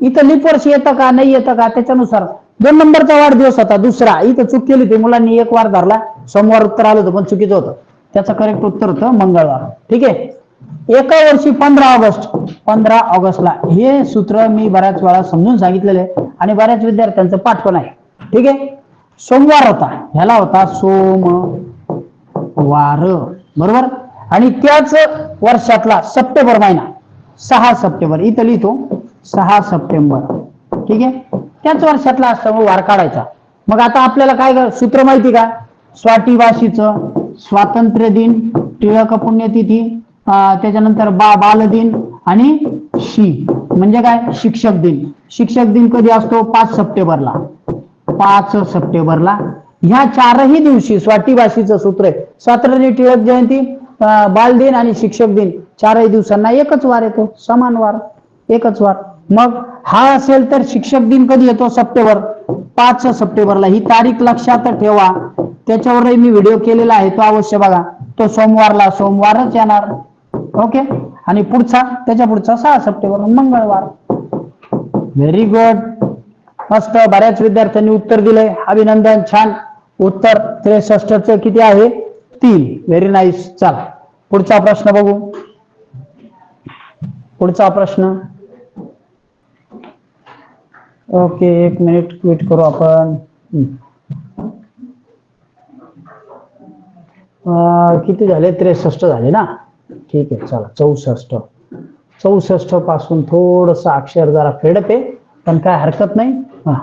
इथं लीप वर्ष येतं का नाही येतं का त्याच्यानुसार. 2 नंबरचा वाढदिवस होता दुसरा, इथं चूक केली होती मुलांनी, 1 वार धरला, सोमवार उत्तर आलं होतं पण चुकीचं होतं. त्याचं करेक्ट उत्तर होतं मंगळवार. ठीक आहे. एका वर्षी 15 ऑगस्टला. हे सूत्र मी बऱ्याच वेळा समजून सांगितलेलं आहे आणि बऱ्याच विद्यार्थ्यांचं पाठ पण आहे. ठीक आहे. सोमवार होता, ह्याला होता सोमवार. बरोबर. आणि त्याच वर्षातला सप्टेंबर महिना 6 सप्टेंबर, इथं लिहितो 6 सप्टेंबर. ठीक आहे. त्याच वर्षातला असल्यामुळे वार काढायचा. मग आता आपल्याला काय सूत्र माहिती का? स्वाती बाशीचं स्वातंत्र्य दिन, टिळक पुण्यतिथी, त्याच्यानंतर बालदिन, आणि म्हणजे काय, शिक्षक दिन. शिक्षक दिन कधी असतो? 5 सप्टेंबरला. 5 सप्टेंबरला. ह्या 4ही दिवशी स्वाती बाशीचं सूत्र आहे. स्वातंत्र्य, टिळक जयंती, बालदिन आणि शिक्षक दिन 4ही दिवसांना एकच वार येतो, समान वार, एकच वार. मग हा असेल तर शिक्षक दिन कधी येतो? सप्टेंबर, 5 सप्टेंबरला. ही तारीख लक्षात ठेवा. त्याच्यावरही मी व्हिडिओ केलेला आहे, तो अवश्य बघा. तो सोमवारच येणार. ओके. आणि त्याच्या पुढचा 6 सप्टेंबर, मंगळवार. Very good. मस्त. बऱ्याच विद्यार्थ्यांनी उत्तर दिलंय, अभिनंदन. छान उत्तर. 63चं किती आहे? 3. Very nice. चला, पुढचा प्रश्न बघू. पुढचा प्रश्न. ओके, 1 मिनिट वेट करू आपण. किती झाले? 63 झाले ना. ठीक आहे. चला, 64 पासून थोडस अक्षर जरा फेडते, पण काय हरकत नाही. हा,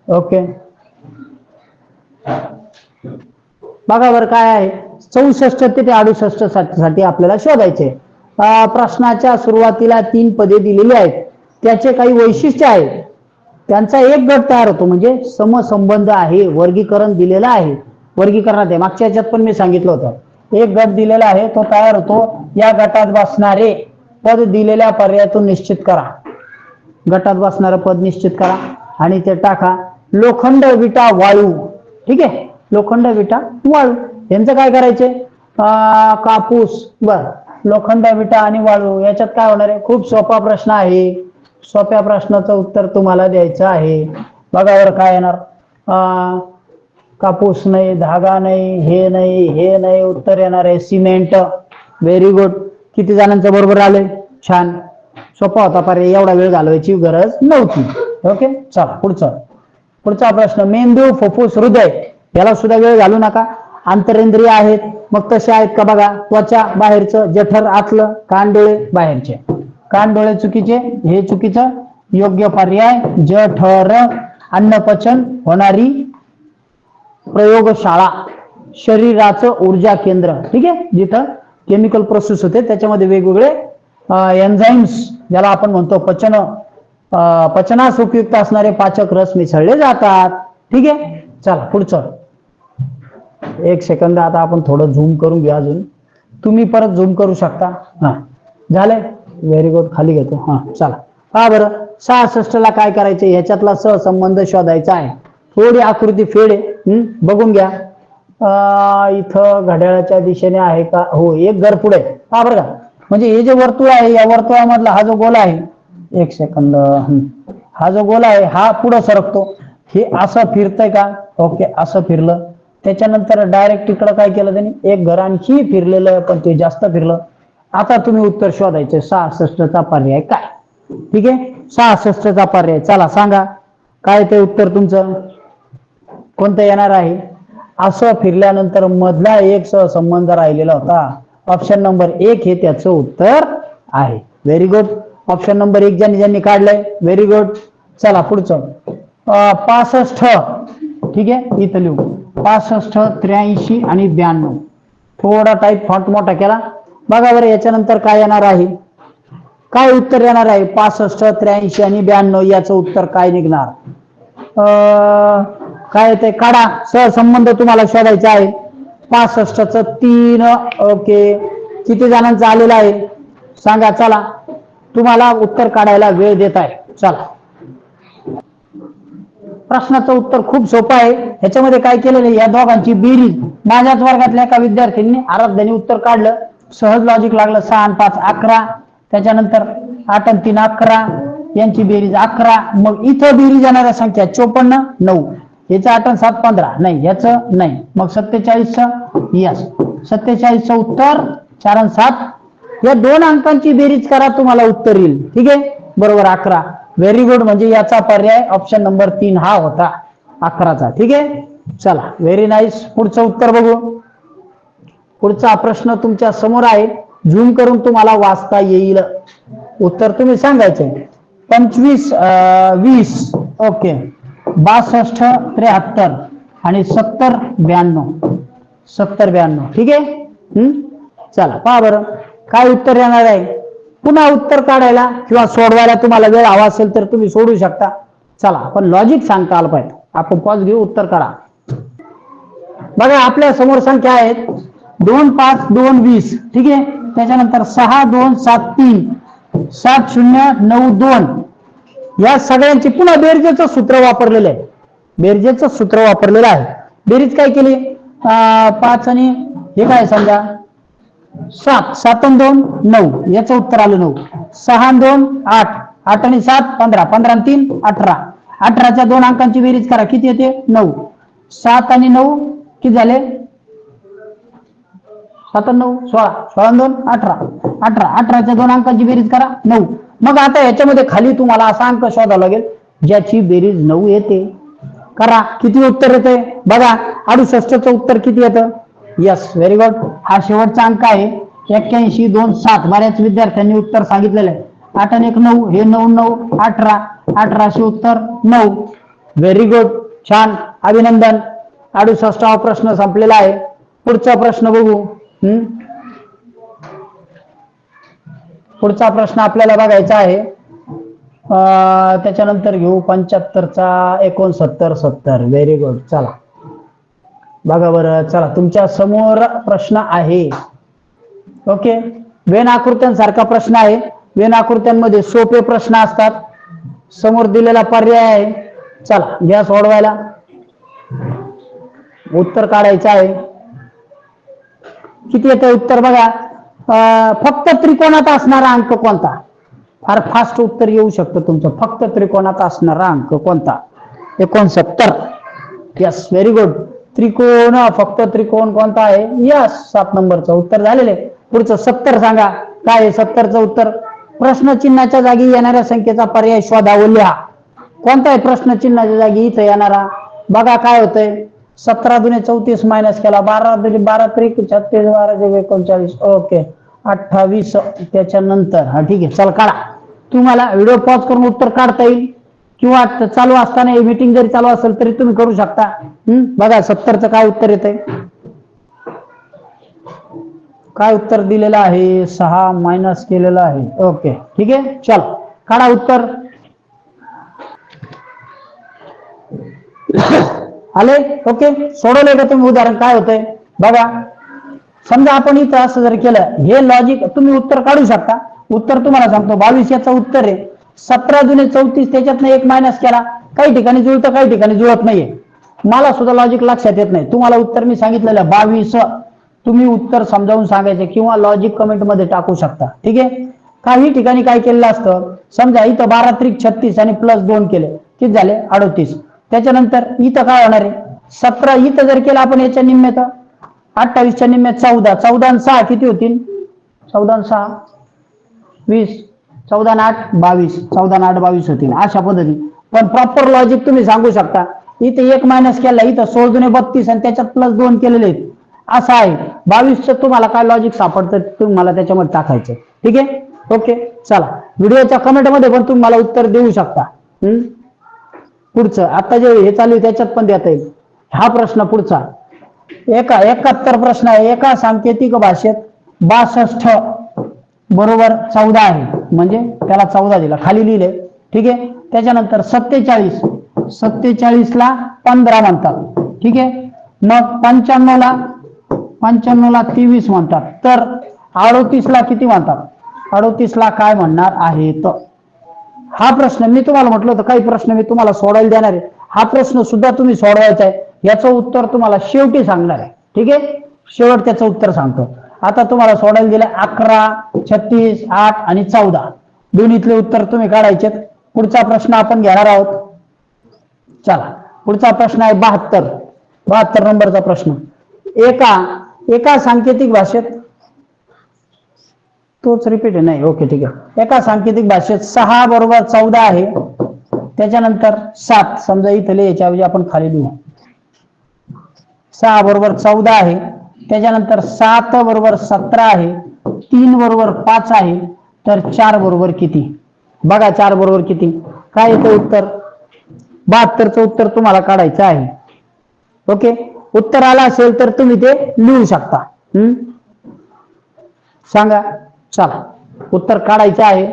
ओके. बघा बरं काय आहे. 64 ते 68 साठी आपल्याला शोधायचे. प्रश्नाच्या सुरुवातीला 3 पदे दिलेली आहेत, त्याचे काही वैशिष्ट्य आहेत. त्यांचा एक गट तयार होतो, म्हणजे समसंबंध आहे. वर्गीकरण दिलेलं आहे, वर्गीकरणात आहे. मागच्या याच्यात पण मी सांगितलं होतं. एक गट दिलेला आहे, तो तयार होतो. या गटात बसणारे पद दिलेल्या पर्यायातून निश्चित करा. गटात बसणारं पद निश्चित करा आणि ते टाका. लोखंड, विटा, वाळू. ठीक आहे. लोखंड, विटा, वाळू. यांचं काय करायचे? कापूस. बर. लोखंड, विटा आणि वाळू याच्यात काय होणार आहे? खूप सोपा प्रश्न आहे. सोप्या प्रश्नाचं उत्तर तुम्हाला द्यायचं आहे. बघा बरं काय येणार. कापूस नाही, धागा नाही, हे नाही, हे नाही. उत्तर येणार आहे सिमेंट. Very good. किती जणांचं बरोबर आलंय? छान, सोपा होता पर्याय, एवढा वेळ घालवायची गरज नव्हती. ओके, चला पुढचा प्रश्न. मेंदू, फुफ्फुस, हृदय याला सुद्धा वेळ घालू नका. आंतरेंद्रिय आहेत, मग तसे आहेत का बघा. त्वचा बाहेरचं, जठर आतलं, कान डोळे बाहेरचे. कान डोळे चुकीचे, हे चुकीचं. योग्य पर्याय जठर. अन्नपचन होणारी प्रयोगशाळा, शरीराचं ऊर्जा केंद्र, ठीक आहे, जिथं केमिकल प्रोसेस होते, त्याच्यामध्ये वेगवेगळे एन्झाईम्स ज्याला आपण म्हणतो पचनास उपयुक्त असणारे पाचक रस मिसळले जातात. ठीक आहे, चला पुढचं. एक सेकंद, आता आपण थोडं झूम करून घ्या. अजून तुम्ही परत झूम करू शकता. हा झालंय, व्हेरी गुड. खाली घेतो. हा चला, हा बरं. 66 ला काय करायचं, ह्याच्यातला सहसंबंध शोधायचा आहे. थोडी आकृती फेड बघून घ्या. इथं घड्याळाच्या दिशेने आहे का? हो, एक घर पुढे पहा बरं का. म्हणजे हे जे वर्तुळ आहे, या वर्तुळामधला हा जो गोल आहे, एक सेकंद, हा जो गोल आहे हा पुढे सरकतो. हे असं फिरतंय का? ओके, असं फिरलं. त्याच्यानंतर डायरेक्ट इकडं काय केलं त्यांनी, एक घर आणखी फिरलेलं आहे, पण ते जास्त फिरलं. आता तुम्ही उत्तर शोधायचे. 66 चा पर्याय काय? ठीक आहे, 66 चा पर्याय. चला सांगा काय ते उत्तर तुमचं कोणतं येणार आहे. असं फिरल्यानंतर मधला एक सहसंबंध राहिलेला होता. ऑप्शन नंबर 1 हे त्याचं उत्तर आहे. Very good. ऑप्शन नंबर 1 ज्यांनी काढलंय, व्हेरी गुड. चला पुढचं. 65, ठीक आहे, इथं लिहू 65, 83 आणि 92. थोडा टाईप फॉन्ट मोठा केला बघा बरं. याच्यानंतर काय येणार आहे, काय उत्तर येणार आहे? 65, 83 आणि 92 याचं उत्तर काय निघणार? काय ते काढा. सहसंबंध तुम्हाला शोधायचा आहे. 65चं 3. ओके, किती जणांचं आलेलं आहे सांगा. चला, तुम्हाला उत्तर काढायला वेळ देत आहे. चला, प्रश्नाचं उत्तर खूप सोपं आहे. ह्याच्यामध्ये काय केलेलं आहे, या दोघांची बेरीज. माझ्याच वर्गातल्या एका विद्यार्थ्यांनी, आराध्याने उत्तर काढलं. सहज लॉजिक लागलं. 6 आणि 5 11. त्याच्यानंतर 8 आणि 3 11. यांची बेरीज 11. मग इथं बेरीज येणाऱ्या संख्या 54, 9. याचं 8 आणि 7 15. नाही, याचं नाही. मग 47चं यस, 47चं उत्तर 4 आणि 7. या दोन अंकांची बेरीज करा, तुम्हाला उत्तर येईल. ठीक आहे, बरोबर 11. Very good. म्हणजे याचा पर्याय ऑप्शन नंबर 3 हा होता, 11चा. ठीक आहे, चला, व्हेरी नाईस. पुढचं उत्तर बघू. पुढचा प्रश्न तुमच्या समोर आहे. झूम करून तुम्हाला वाचता येईल. उत्तर तुम्ही सांगायचे. 25, 20. ओके, 62, 73 आणि 70, 92. 70, 92. ठीक आहे. चला पहा बरं काय उत्तर येणार आहे. पुन्हा उत्तर काढायला किंवा सोडवायला तुम्हाला वेळ हवा असेल तर तुम्ही सोडू शकता. चला, पण लॉजिक सांगता आलं पाहिजे. आपण पॉज घेऊ, उत्तर करा. बघा, आपल्या समोर संख्या आहेत 2, 5, 2, 20. ठीक आहे, त्याच्यानंतर 6, 2, 7, 3, 7, 0, 9, 2. या सगळ्यांची पुन्हा बेरजेचं सूत्र वापरलेलं आहे. बेरजेचं सूत्र वापरलेलं आहे. बेरीज काय केली, 5 आणि हे काय समजा 7, 7 आणि 2 9. याचं उत्तर आलं 9. 6 आणि 2 8, 8 आणि 7 15, 15 आणि 3 18. 18च्या दोन अंकांची बेरीज करा, किती येते 9. 7 आणि 9 किती झाले, 7 आणि 9 16, 16 आणि 2 18, 18. 18च्या दोन अंकांची बेरीज करा 9. मग आता याच्यामध्ये खाली तुम्हाला असा अंक शोधावा लागेल ज्याची बेरीज 9 येते. करा, किती उत्तर येते बघा. 68चं उत्तर किती येतं. Yes, very good. हा शेवटचा अंक आहे 81, 2, 7. बऱ्याच विद्यार्थ्यांनी उत्तर सांगितलेलं आहे. 8 आणि 1 9, हे 9 9 18. 18चे उत्तर 9. व्हेरी गुड, छान, अभिनंदन. 68वा प्रश्न संपलेला आहे. पुढचा प्रश्न बघू. पुढचा प्रश्न आपल्याला बघायचा आहे. त्याच्यानंतर घेऊ 75चा 69 70. Very good. चला बघा बरं. चला, तुमच्या समोर प्रश्न आहे. ओके, वेन आकृत्यांसारखा प्रश्न आहे. वेन आकृत्यांमध्ये सोपे प्रश्न असतात. समोर दिलेला पर्याय आहे. चला घ्या सोडवायला. उत्तर काढायचं आहे. किती येतं उत्तर बघा. फक्त त्रिकोणात असणारा अंक कोणता. फार फास्ट उत्तर येऊ शकतं तुमचं. फक्त त्रिकोणात असणारा अंक कोणता. 69. Yes, very good. त्रिकोण, फक्त त्रिकोण कोणता आहे. यस, 7 नंबरचं उत्तर झालेलं आहे. पुढचं 70 सांगा. काय आहे 70चं उत्तर? प्रश्नचिन्हाच्या जागी येणाऱ्या संख्येचा पर्याय शोधा व लिहा. कोणता आहे प्रश्नचिन्हाच्या जागी इथं येणारा? बघा काय होतंय, 17 दुने 34 मायनस केला, 12 त्रिक 36, 12 39, ओके 28, त्याच्यानंतर हा ठीक आहे, चल काढा. तुम्हाला व्हिडिओ पॉज करून उत्तर काढता येईल किंवा चालू असताना मीटिंग जरी चालू असेल तरी तुम्ही करू शकता. बघा 70चं काय उत्तर येतंय? काय उत्तर दिलेलं आहे? 6 मायनस केलेलं आहे. ओके ठीक आहे, चल काढा उत्तर. आले? ओके, सोडवले का तुम्ही उदाहरण? काय होतंय बघा, समजा आपण इथं असं जर केलं, हे लॉजिक तुम्ही उत्तर काढू शकता. उत्तर तुम्हाला सांगतो, 22 याचं उत्तर आहे. 17 दुने 34 त्याच्यातनं 1 मायनस केला, काही ठिकाणी जुळतं काही ठिकाणी जुळत नाहीये. मला सुद्धा लॉजिक लक्षात येत नाही. तुम्हाला उत्तर मी सांगितलेलं 22, तुम्ही उत्तर समजावून सांगायचे किंवा लॉजिक कमेंट मध्ये टाकू शकता. ठीक आहे, काही ठिकाणी काय केलेलं असतं, समजा इथं 12 त्रिक 36 आणि +2 केले, किती झाले? 38. त्याच्यानंतर इथं काय होणार आहे? 17 इथं जर केलं आपण याच्या निम्म्यात, 28च्या निम्म्यात 14, 14 आणि 6 किती होतील? 14 आणि 6 20, 14 आणि 8 22, 14 आणि 8 22 होतील. अशा पद्धतीने पण प्रॉपर लॉजिक तुम्ही सांगू शकता. इथे 1 मायनस केला, इथं 16 दुने 32 आणि त्याच्यात +2 केलेले आहेत, असं आहे. 22चं तुम्हाला काय लॉजिक सापडतं तुम्हाला त्याच्यामध्ये टाकायचं. ठीक आहे, ओके चला. व्हिडिओच्या कमेंट मध्ये पण तुम्ही मला उत्तर देऊ शकता. पुढचं आता जे हे चालू आहे त्याच्यात पण देता येईल. हा प्रश्न पुढचा 71 प्रश्न आहे. एका सांकेतिक भाषेत 62 बरोबर 14 आहे, म्हणजे त्याला 14 दिला, खाली लिहिले. ठीक आहे, त्याच्यानंतर 47 ला 15 म्हणतात. ठीक आहे, मग 95 ला 23 म्हणतात. तर 38 ला किती म्हणतात? 38 ला काय म्हणणार आहेत? हा प्रश्न मी तुम्हाला म्हटलं होतं, काही प्रश्न मी तुम्हाला सोडवायला देणार आहे. हा प्रश्न सुद्धा तुम्ही सोडवायचा आहे. याचं उत्तर तुम्हाला शेवटी सांगणार आहे. ठीक आहे, शेवट त्याचं उत्तर सांगतो. आता तुम्हाला सोडायला दिलं 11, 36, 8 आणि 14, दोन्हीतले उत्तर तुम्ही काढायचे. पुढचा प्रश्न आपण घेणार आहोत. चला, पुढचा प्रश्न आहे 72 नंबरचा प्रश्न. एका सांकेतिक भाषेत, तोच रिपीट आहे नाही, ओके ठीक आहे. एका सांकेतिक भाषेत 6 बरोबर 14 आहे, त्याच्यानंतर 7, समजा इथे लिहायच्या ऐवजी आपण खाली लिहू. 6 बरोबर 14 आहे, त्याच्यानंतर 7 बरोबर 17 आहे, 3 बरोबर 5 आहे, तर 4 बरोबर किती? बघा 4 बरोबर किती? काय येतं उत्तर? 72चं उत्तर तुम्हाला काढायचं आहे. ओके, उत्तर आलं असेल तर तुम्ही ते लिहू शकता. सांगा, चला उत्तर काढायचं आहे.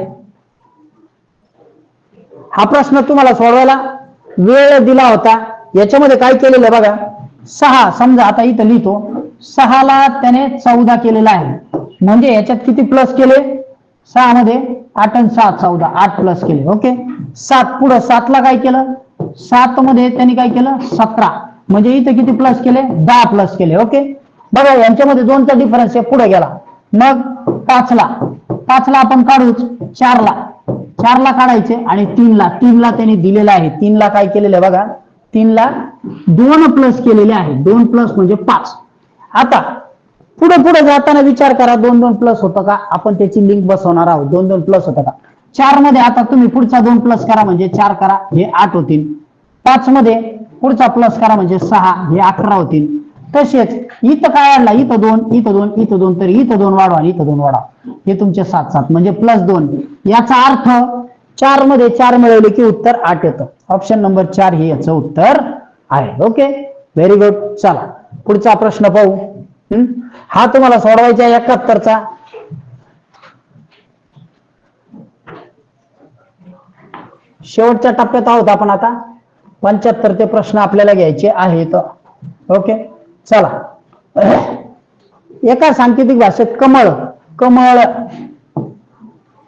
हा प्रश्न तुम्हाला सोडवायला वेळ दिला होता. याच्यामध्ये काय केलेलं बघा, 6 समजा आता इथं लिहितो, 6 ला त्याने 14 केलेला आहे, म्हणजे याच्यात किती प्लस केले? 6 मध्ये 8 आणि 6 14, 8 प्लस केले. ओके, 7 पुढे 7 ला काय केलं? 7 मध्ये त्यांनी काय केलं? 17, म्हणजे इथे किती प्लस केले? 10 प्लस केले. ओके, बघा यांच्यामध्ये 2चा डिफरन्स आहे, पुढे गेला. मग 5 ला आपण काढूच, 4 ला काढायचे आणि 3 ला त्यांनी दिलेला आहे. 3 ला काय केलेलं आहे बघा, 3 ला 2 प्लस केलेले आहे. 2 प्लस म्हणजे 5. आता पुढे जाताना विचार करा, 2 प्लस होतं का? आपण त्याची लिंक बसवणार आहोत. 2 प्लस होतं का? 4 मध्ये आता तुम्ही पुढचा 2 प्लस करा म्हणजे 4 करा, हे 8 होतील. 5 मध्ये पुढचा प्लस करा म्हणजे 6, हे 11 होतील. तसेच इथं काय वाढला? इथं 2, इथं 2, इथं 2, तर इथं 2 वाढवा आणि इथं 2 वाढवा, हे तुमचे 7 म्हणजे +2. याचा अर्थ 4 मध्ये 4 मिळवले की उत्तर 8 येतं. ऑप्शन नंबर 4 हे याचं उत्तर आहे. Okay, very good. चला पुढचा प्रश्न पाहू. हा तुम्हाला सोडवायचा आहे 71चा. शेवटच्या टप्प्यात आहोत आपण आता. 75 ते प्रश्न आपल्याला घ्यायचे आहेत. ओके, चला. एका सांकेतिक भाषेत कमळ.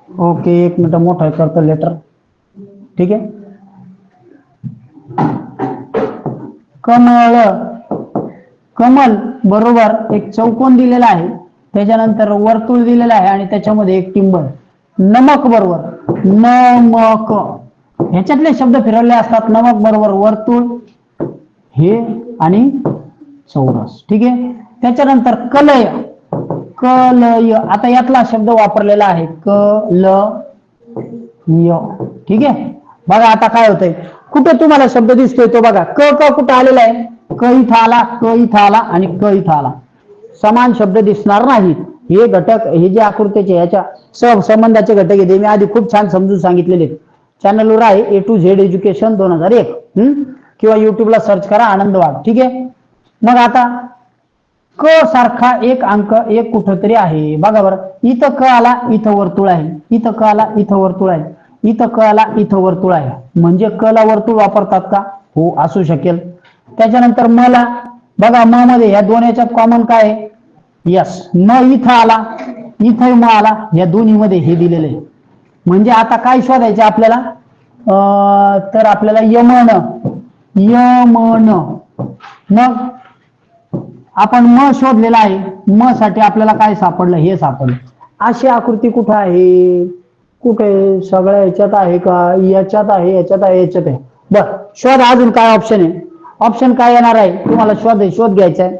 ओके, 1 मिनिट मोठं करतो लेटर. ठीक आहे, कमल बरोबर एक चौकोन दिलेला आहे, त्याच्यानंतर वर्तुळ दिलेला आहे आणि त्याच्यामध्ये एक टिंबल. नमक बरोबर नमक, ह्याच्यातले शब्द फिरवले असतात. नमक बरोबर वर्तुळ हे आणि चौरस. ठीक आहे, त्याच्यानंतर क ल य. आता यातला शब्द वापरलेला आहे क ल य. ठीक आहे. बघा आता काय होतंय, कुठे तुम्हाला शब्द दिसतोय तो बघा. क क कुठं आलेला आहे, क इथं आला, क इथं आला आणि क इथं आला. समान शब्द दिसणार नाहीत. हे घटक, हे जे आकृतीचे याच्या सहसंबंधाचे घटक आहेत, मी आधी खूप छान समजून सांगितलेले. चॅनलवर आहे A to Z एज्युकेशन 2001. किंवा युट्यूबला सर्च करा आनंद वाघ. ठीक आहे. मग आता क सारखा एक अंक एक कुठंतरी आहे. बघा बरं, इथं क आला, इथं वर्तुळ आहे. इथं क आला, इथं वर्तुळ आहे. इथं क आला, इथं वर्तुळ आहे. म्हणजे क ला वर्तुळ वापरतात का? हो, असू शकेल. त्याच्यानंतर म ला बघा, म मध्ये या दोन याच्यात कॉमन काय आहे? यस. म इथं आला, इथं म आला, या दोन्ही मध्ये हे दिलेलं आहे. म्हणजे आता काय शोधायचे आपल्याला? तर आपल्याला यमन, यमन. मग आपण म शोधलेला आहे. म साठी आपल्याला काय सापडलं? हे सापडलं. अशी आकृती कुठं आहे? कुठे? सगळ्या याच्यात आहे का? याच्यात आहे, याच्यात आहे, याच्यात आहे. बर, शोध. अजून काय ऑप्शन आहे? ऑप्शन काय येणार आहे तुम्हाला? शोध घ्यायचा आहे.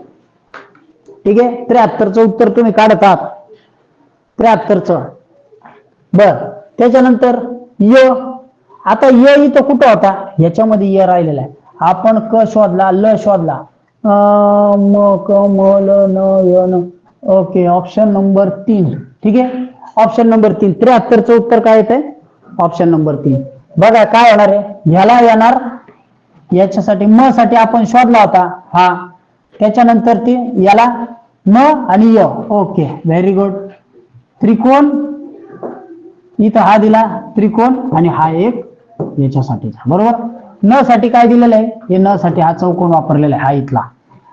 ठीक आहे. 73चं उत्तर तुम्ही काढत आहात. 73चं. बर, त्याच्यानंतर य. आता य इथं कुठं होता? ह्याच्यामध्ये य राहिलेला आहे. आपण क शोधला, ल शोधला, म क म ल न य न. Okay, option number 3. ठीक आहे. Option number 3. 73चं उत्तर काय येतंय? Option number 3. बघा काय होणार आहे, ह्याला येणार, याच्यासाठी म साठी आपण शोधला होता हा. त्याच्यानंतर ती याला न आणि य. Okay, very good. त्रिकोण इथं हा दिला त्रिकोण आणि हा एक याच्यासाठीचा. बरोबर. न साठी काय दिलेलं आहे? हे न साठी हा चौकोन वापरलेला आहे, हा इथला.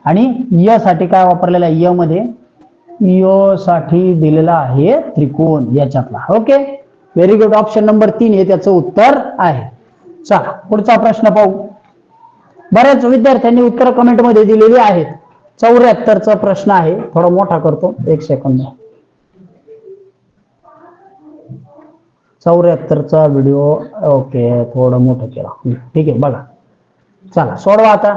आणि य साठी काय वापरलेलं आहे? य मध्ये य साठी दिलेला आहे त्रिकोण याच्यातला. Okay, very good. Option number 3 हे त्याचं उत्तर आहे. चला पुढचा प्रश्न पाहू. बऱ्याच विद्यार्थ्यांनी उत्तर कमेंट मध्ये दिलेली आहेत. 74चा प्रश्न आहे. थोडा मोठा करतो, 1 सेकंद. 74चा व्हिडिओ ओके थोडं मोठं केला. ठीक आहे. बघा, चला सोडवा आता.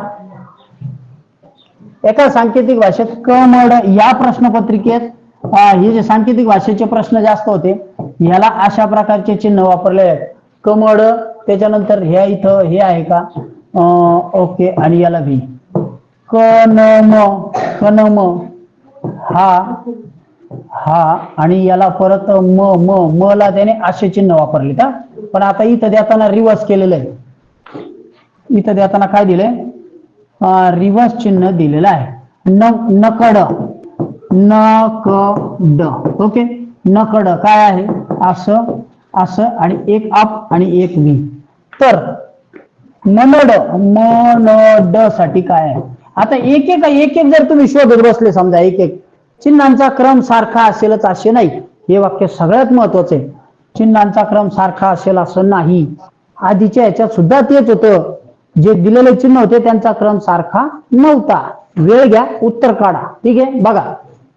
एका सांकेतिक भाषेत कमड या प्रश्नपत्रिकेत हे जे सांकेतिक भाषेचे प्रश्न जास्त होते, याला अशा प्रकारचे चिन्ह वापरले आहेत. कमड, त्याच्यानंतर ह्या इथं हे आहे का? ओके, आणि याला भी कनम, कनम हा, हा, आणि याला परत म म म ला त्याने असे चिन्ह वापरले का? पण आता इथं देताना रिव्हर्स केलेलं आहे. इथं देताना काय दिलंय? रिव्हर्स चिन्ह दिलेलं आहे. नकड, नकड. ओके, नकड काय आहे? असं, असं आणि एक अप आणि एक वी. तर मनड, मनड साठी काय आहे? आता एक एक जर तुम्ही शोधत बसले, समजा एक एक चिन्हांचा क्रम सारखा असेलच असे नाही. हे वाक्य सगळ्यात महत्वाचं आहे. चिन्हांचा क्रम सारखा असेल असं नाही. आधीच्या ह्याच्यात सुद्धा तेच होतं. जे दिलेले चिन्ह होते त्यांचा क्रम सारखा नव्हता. वेळ घ्या, उत्तर काढा. ठीक आहे. बघा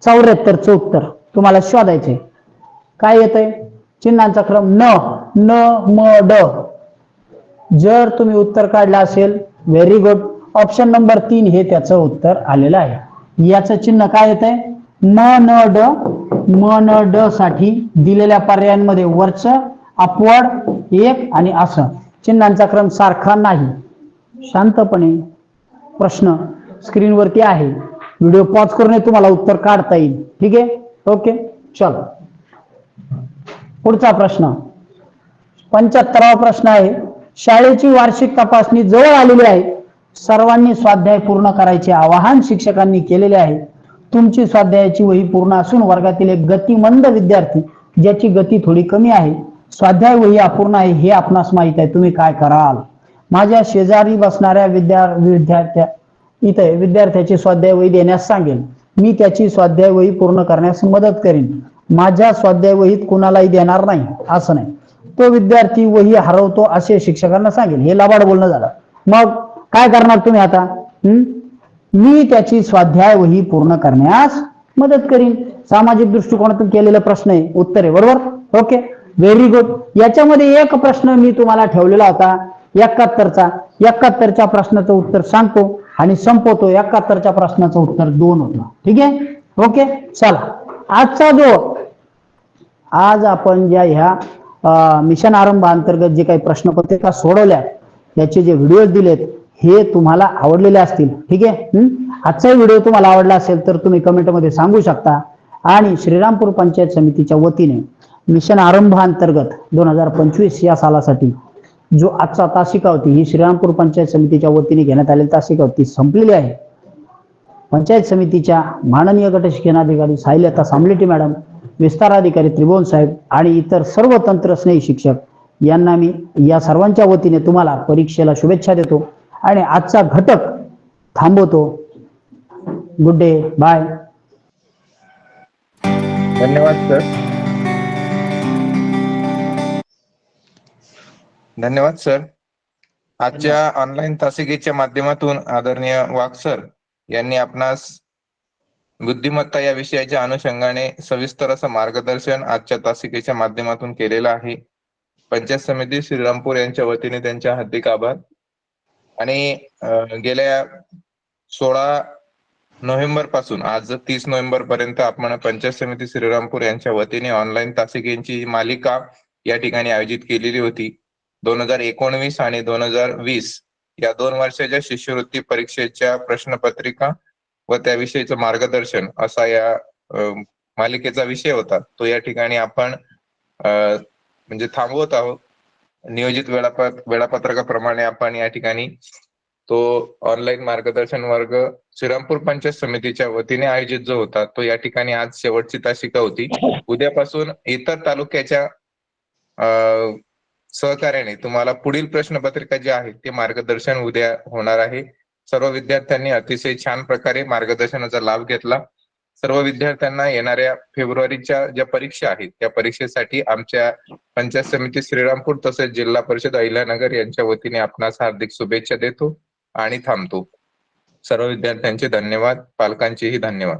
74चं उत्तर तुम्हाला शोधायचे. काय येतंय? चिन्हांचा क्रम न, न, म, ड. जर तुम्ही उत्तर काढलं असेल, व्हेरी गुड. ऑप्शन नंबर 3 हे त्याचं उत्तर आलेलं आहे. याचं चिन्ह काय येतंय? म न ड. म न ड साठी दिलेल्या पर्यायांमध्ये वरचं, अपवर्ड, एक आणि असं. चिन्हांचा क्रम सारखा नाही. शांतपणे प्रश्न स्क्रीनवरती आहे. व्हिडिओ पॉज करून तुम्हाला उत्तर काढता येईल. ठीक आहे. ओके, चलो पुढचा प्रश्न. 75वा प्रश्न आहे. शाळेची वार्षिक तपासणी जवळ आलेली आहे. सर्वांनी स्वाध्याय पूर्ण करायचे आवाहन शिक्षकांनी केलेले आहे. तुमची स्वाध्यायाची वही पूर्ण असून वर्गातील एक गतिमंद विद्यार्थी ज्याची गती थोडी कमी आहे, स्वाध्याय वही अपूर्ण आहे हे आपणास माहित आहे. तुम्ही काय कराल? माझ्या शेजारी बसणाऱ्या विद्यार्थ्याची स्वाध्याय वही देण्यास सांगेल. मी त्याची स्वाध्याय वही पूर्ण करण्यास मदत करीन. माझ्या स्वाध्याय वहीत कुणालाही देणार नाही असं नाही. तो विद्यार्थी वही हरवतो असे शिक्षकांना सांगेल. हे लबाड बोलणं झालं. मग काय करणार तुम्ही आता? मी त्याची स्वाध्याय वही पूर्ण करण्यास मदत करीन. सामाजिक दृष्टिकोनातून केलेला प्रश्न आहे. उत्तर आहे. बरोबर. Okay, very good. याच्यामध्ये एक प्रश्न मी तुम्हाला ठेवलेला होता 71चा. 71च्या प्रश्नाचं उत्तर सांगतो आणि संपवतो. 71च्या प्रश्नाचं उत्तर 2 होतं. ठीक आहे. ओके, चला आजचा जो आज आपण ज्या ह्या मिशन आरंभ अंतर्गत जे काही प्रश्नपत्रिका सोडवल्या याचे जे व्हिडिओ दिलेत हे तुम्हाला आवडलेले असतील. ठीक आहे. आजचा व्हिडिओ तुम्हाला आवडला असेल तर तुम्ही कमेंटमध्ये सांगू शकता. आणि श्रीरामपूर पंचायत समितीच्या वतीने मिशन आरंभ अंतर्गत 2025 या सालासाठी जो आजचा तासिका होती ही श्रीरामपूर पंचायत समितीच्या वतीने घेण्यात आलेली तासिका होती संपलेली आहे. पंचायत समितीच्या माननीय गट शिक्षणाधिकारी साहिलता सामलेटी मॅडम, विस्तार अधिकारी त्रिभुवन साहेब आणि इतर सर्व तंत्रस्नेही शिक्षक यांना मी या सर्वांच्या वतीने तुम्हाला परीक्षेला शुभेच्छा देतो आणि आजचा घटक थांबवतो. Good day, bye. धन्यवाद सर. धन्यवाद सर. आजच्या ऑनलाईन तासिकेच्या माध्यमातून आदरणीय वाघ सर यांनी आपणास बुद्धिमत्ता या विषयाच्या अनुषंगाने सविस्तर असं मार्गदर्शन आजच्या तासिकेच्या माध्यमातून केलेलं आहे. पंचायत समिती श्रीरामपूर यांच्या वतीने त्यांच्या हार्दिक आभार. आणि गेल्या 16 नोव्हेंबर पासून आज 30 नोव्हेंबर पर्यंत आपण पंचायत समिती श्रीरामपूर यांच्या वतीने ऑनलाईन तासिकेची मालिका या ठिकाणी आयोजित केलेली होती. 2019 आणि 2020 या 2 वर्षाच्या शिष्यवृत्ती परीक्षेच्या प्रश्नपत्रिका व त्याविषयीचं मार्गदर्शन असा या मालिकेचा विषय होता. तो या ठिकाणी आपण म्हणजे थांबवत आहोत. नियोजित वेळापत्रकाप्रमाणे आपण या ठिकाणी तो ऑनलाईन मार्गदर्शन वर्ग श्रीरामपूर पंचायत समितीच्या वतीने आयोजित जो होता तो या ठिकाणी आज शेवटची तासिका होती. उद्यापासून इतर तालुक्याच्या सहकार्याने तुम्हाला पुढील प्रश्नपत्रिका जे आहे ते मार्गदर्शन उद्या होणार आहे. सर्व विद्यार्थ्यांनी अतिशय छान प्रकारे मार्गदर्शनाचा लाभ घेतला. सर्व विद्यार्थ्यांना येणाऱ्या फेब्रुवारीच्या ज्या परीक्षा आहेत त्या परीक्षेसाठी आमच्या पंचायत समिती श्रीरामपूर तसेच जिल्हा परिषद अहिल्यानगर यांच्या वतीने आपणास हार्दिक शुभेच्छा देतो आणि थांबतो. सर्व विद्यार्थ्यांचे धन्यवाद, पालकांचेही धन्यवाद.